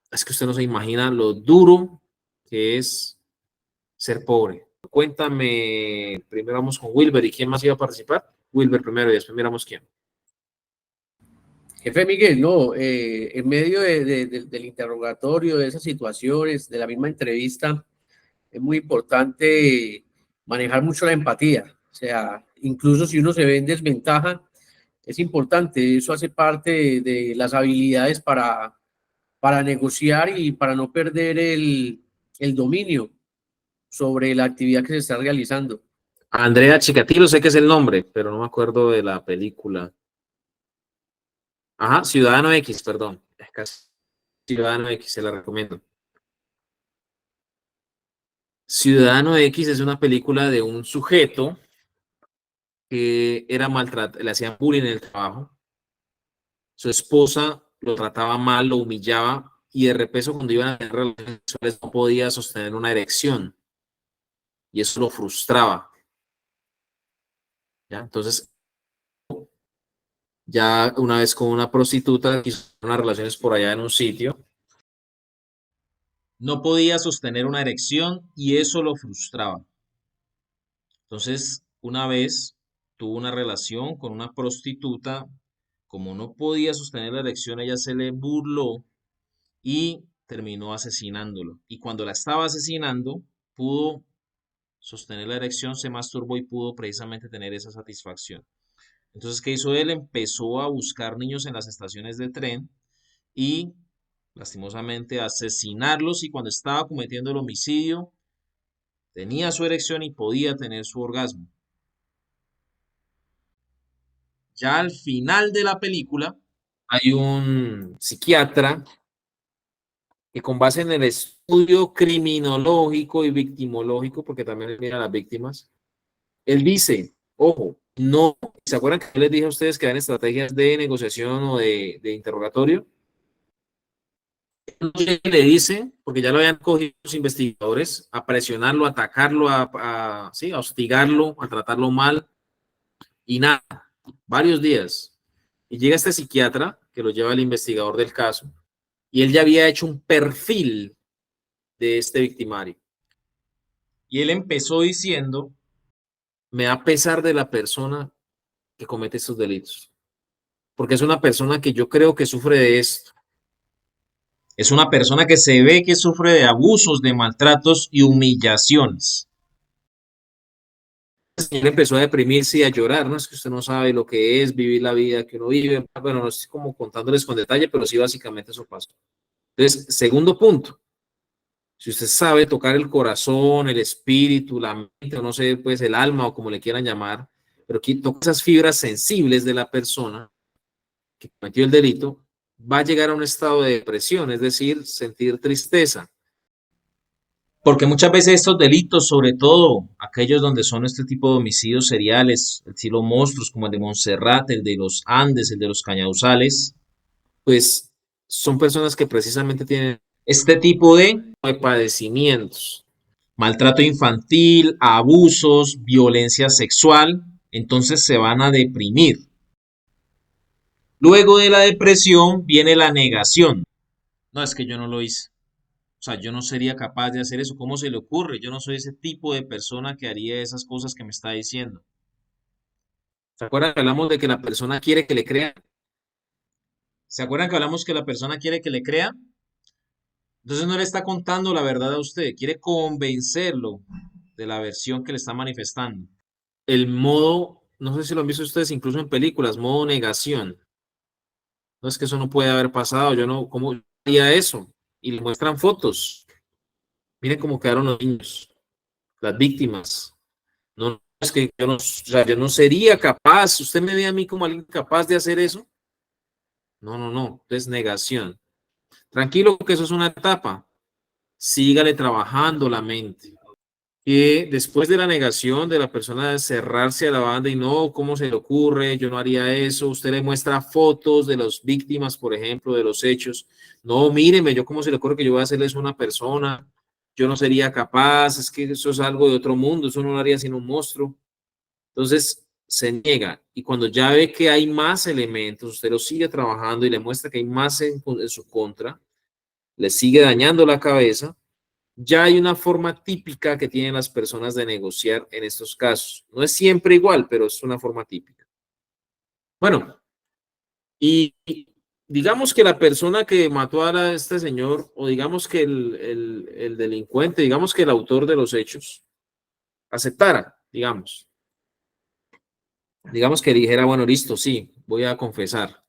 Es que usted no se imagina lo duro que es ser pobre. Cuéntame, primero vamos con Wilber, ¿y quién más iba a participar? Wilber primero y después miramos quién. Jefe Miguel, no, en medio del interrogatorio, de esas situaciones, de la misma entrevista, es muy importante manejar mucho la empatía. O sea, incluso si uno se ve en desventaja, es importante. Eso hace parte de las habilidades para negociar y para no perder el dominio sobre la actividad que se está realizando. Andrea Chikatilo, sé que es el nombre, pero no me acuerdo de la película. Ajá, Ciudadano X, perdón. Es casi Ciudadano X, se la recomiendo. Ciudadano X es una película de un sujeto que era maltratado, le hacían bullying en el trabajo. Su esposa lo trataba mal, lo humillaba y de repente cuando iban a tener relaciones sexuales no podía sostener una erección y eso lo frustraba. ¿Ya? Entonces, ya una vez con una prostituta, quiso unas relaciones por allá en un sitio, no podía sostener una erección y eso lo frustraba. Entonces, una vez tuvo una relación con una prostituta, como no podía sostener la erección, ella se le burló y terminó asesinándolo. Y cuando la estaba asesinando, pudo sostener la erección, se masturbó y pudo precisamente tener esa satisfacción. Entonces, ¿qué hizo él? Empezó a buscar niños en las estaciones de tren y lastimosamente asesinarlos y cuando estaba cometiendo el homicidio tenía su erección y podía tener su orgasmo. Ya al final de la película hay un psiquiatra que con base en el estudio criminológico y victimológico, porque también mira a las víctimas, él dice, ojo, no, ¿se acuerdan que yo les dije a ustedes que eran estrategias de negociación o de interrogatorio? Le dice, porque ya lo habían cogido los investigadores, a presionarlo, a atacarlo, sí, a hostigarlo, a tratarlo mal, y nada, varios días. Y llega este psiquiatra, que lo lleva el investigador del caso, y él ya había hecho un perfil de este victimario. Y él empezó diciendo, me da pesar de la persona que comete estos delitos, porque es una persona que yo creo que sufre de esto. Es una persona que se ve que sufre de abusos, de maltratos y humillaciones. señor empezó a deprimirse y a llorar, no es que usted no sabe lo que es vivir la vida que uno vive, bueno, no estoy como contándoles con detalle, pero sí básicamente eso pasó. Entonces, segundo punto, si usted sabe tocar el corazón, el espíritu, la mente, o no sé, pues el alma o como le quieran llamar, pero que toca esas fibras sensibles de la persona que cometió el delito, va a llegar a un estado de depresión, es decir, sentir tristeza. Porque muchas veces estos delitos, sobre todo aquellos donde son este tipo de homicidios seriales, el estilo monstruos como el de Montserrat, el de los Andes, el de los Cañauzales, pues son personas que precisamente tienen este tipo de padecimientos. Maltrato infantil, abusos, violencia sexual, entonces se van a deprimir. Luego de la depresión viene la negación. No, es que yo no lo hice. O sea, yo no sería capaz de hacer eso. ¿Cómo se le ocurre? Yo no soy ese tipo de persona que haría esas cosas que me está diciendo. ¿Se acuerdan que hablamos de que la persona quiere que le crean? ¿Se acuerdan que hablamos que la persona quiere que le crean? Entonces no le está contando la verdad a usted, quiere convencerlo de la versión que le está manifestando. El modo, no sé si lo han visto ustedes incluso en películas, modo negación. No es que eso no puede haber pasado, yo no, ¿cómo haría eso? Y le muestran fotos. Miren cómo quedaron los niños, las víctimas. No, es que yo no, o sea, yo no sería capaz. ¿Usted me ve a mí como alguien capaz de hacer eso? No, no, no. Es negación. Tranquilo que eso es una etapa. Sígale trabajando la mente. Que después de la negación de la persona de cerrarse a la banda y no, ¿cómo se le ocurre? Yo no haría eso. Usted le muestra fotos de las víctimas, por ejemplo, de los hechos. No, míreme, yo cómo se le ocurre que yo voy a hacerle eso a una persona. Yo no sería capaz, es que eso es algo de otro mundo, eso no lo haría sino un monstruo. Entonces se niega y cuando ya ve que hay más elementos, usted lo sigue trabajando y le muestra que hay más en su contra, le sigue dañando la cabeza. Ya hay una forma típica que tienen las personas de negociar en estos casos. No es siempre igual, pero es una forma típica. Bueno, y digamos que la persona que mató a este señor, o digamos que el delincuente, digamos que el autor de los hechos, aceptara, digamos que dijera, bueno, listo, sí, voy a confesar.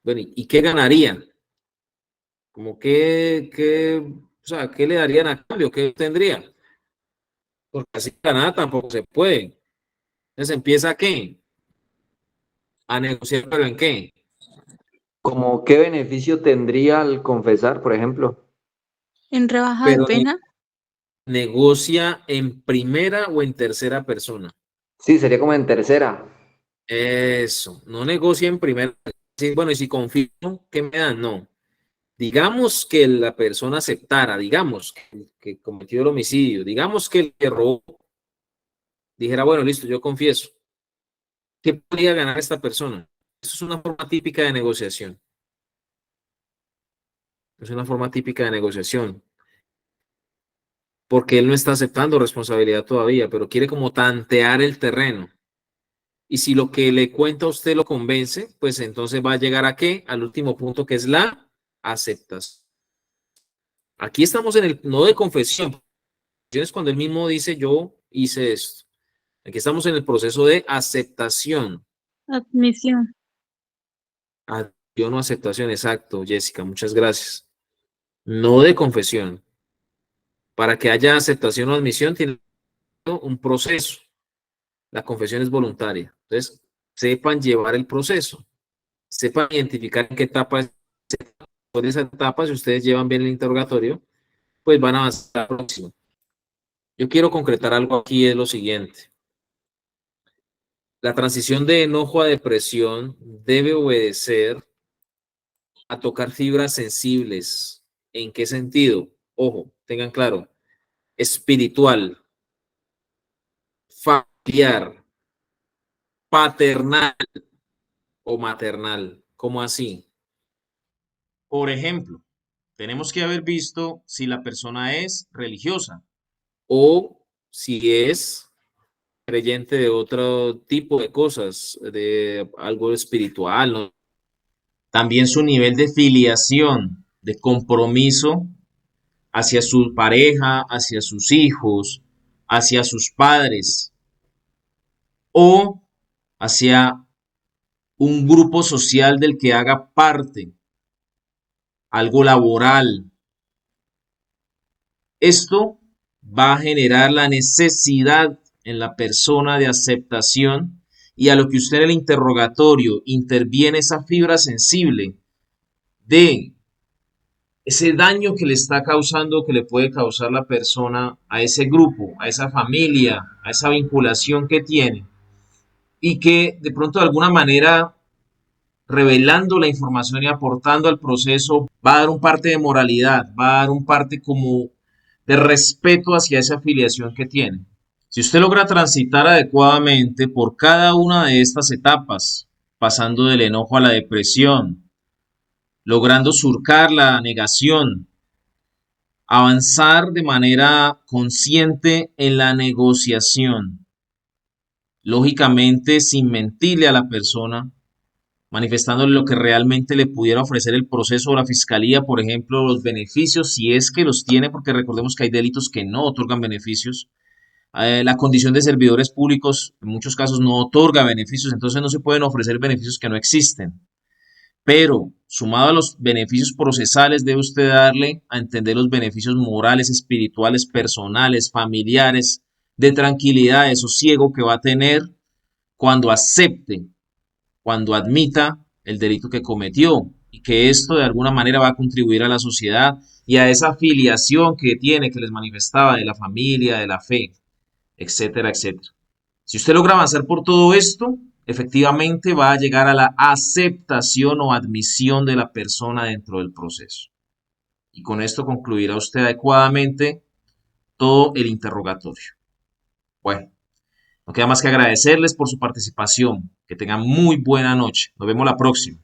Bueno, ¿y qué ganarían? Como o sea, ¿qué le darían a cambio? ¿Qué tendría? Porque así nada tampoco se puede. Entonces empieza ¿a qué? A negociar, pero ¿en qué? ¿Cómo qué beneficio tendría al confesar, por ejemplo? En rebaja de Pero pena. negocia en primera o en tercera persona. Sí, sería como en tercera. Eso, no negocia en primera. Sí, bueno, y si confío, ¿qué me dan? No. Digamos que la persona aceptara, digamos que cometió el homicidio, digamos que le robó, dijera, bueno, listo, yo confieso. ¿Qué podría ganar esta persona? Eso es una forma típica de negociación. Es una forma típica de negociación. Porque él no está aceptando responsabilidad todavía, pero quiere como tantear el terreno. Y si lo que le cuenta a usted lo convence, pues entonces va a llegar ¿a qué? Al último punto, que es la aceptación. Aquí estamos en el no de confesión. Es cuando él mismo dice, yo hice esto. Aquí estamos en el proceso de aceptación. Admisión. Admisión o aceptación, exacto, Jessica, muchas gracias. No de confesión. Para que haya aceptación o admisión tiene un proceso. La confesión es voluntaria. Entonces, sepan llevar el proceso. Sepan identificar en qué etapa es. Después de esa etapa, si ustedes llevan bien el interrogatorio, pues van a avanzar al próximo. Yo quiero concretar algo aquí, es lo siguiente. La transición de enojo a depresión debe obedecer a tocar fibras sensibles. ¿En qué sentido? Ojo, tengan claro. Espiritual, familiar, paternal o maternal. ¿Cómo así? Por ejemplo, tenemos que haber visto si la persona es religiosa o si es creyente de otro tipo de cosas, de algo espiritual, ¿no? También su nivel de filiación, de compromiso hacia su pareja, hacia sus hijos, hacia sus padres. o hacia un grupo social del que haga parte, algo laboral. Esto va a generar la necesidad en la persona de aceptación, y a lo que usted en el interrogatorio interviene esa fibra sensible de ese daño que le está causando, que le puede causar la persona a ese grupo, a esa familia, a esa vinculación que tiene, y que de pronto de alguna manera, revelando la información y aportando al proceso, va a dar un parte de moralidad, va a dar un parte como de respeto hacia esa afiliación que tiene. Si usted logra transitar adecuadamente por cada una de estas etapas, pasando del enojo a la depresión, logrando surcar la negación, avanzar de manera consciente en la negociación, lógicamente sin mentirle a la persona, manifestándole lo que realmente le pudiera ofrecer el proceso o la fiscalía, por ejemplo, los beneficios, si es que los tiene, porque recordemos que hay delitos que no otorgan beneficios. La condición de servidores públicos en muchos casos no otorga beneficios, entonces no se pueden ofrecer beneficios que no existen. Pero sumado a los beneficios procesales, debe usted darle a entender los beneficios morales, espirituales, personales, familiares, de tranquilidad, de sosiego que va a tener cuando acepte, cuando admita el delito que cometió, y que esto de alguna manera va a contribuir a la sociedad y a esa afiliación que tiene, que les manifestaba, de la familia, de la fe, etcétera, etcétera. Si usted logra avanzar por todo esto, efectivamente va a llegar a la aceptación o admisión de la persona dentro del proceso. Y con esto concluirá usted adecuadamente todo el interrogatorio. Bueno, no queda más que agradecerles por su participación. Que tengan muy buena noche. Nos vemos la próxima.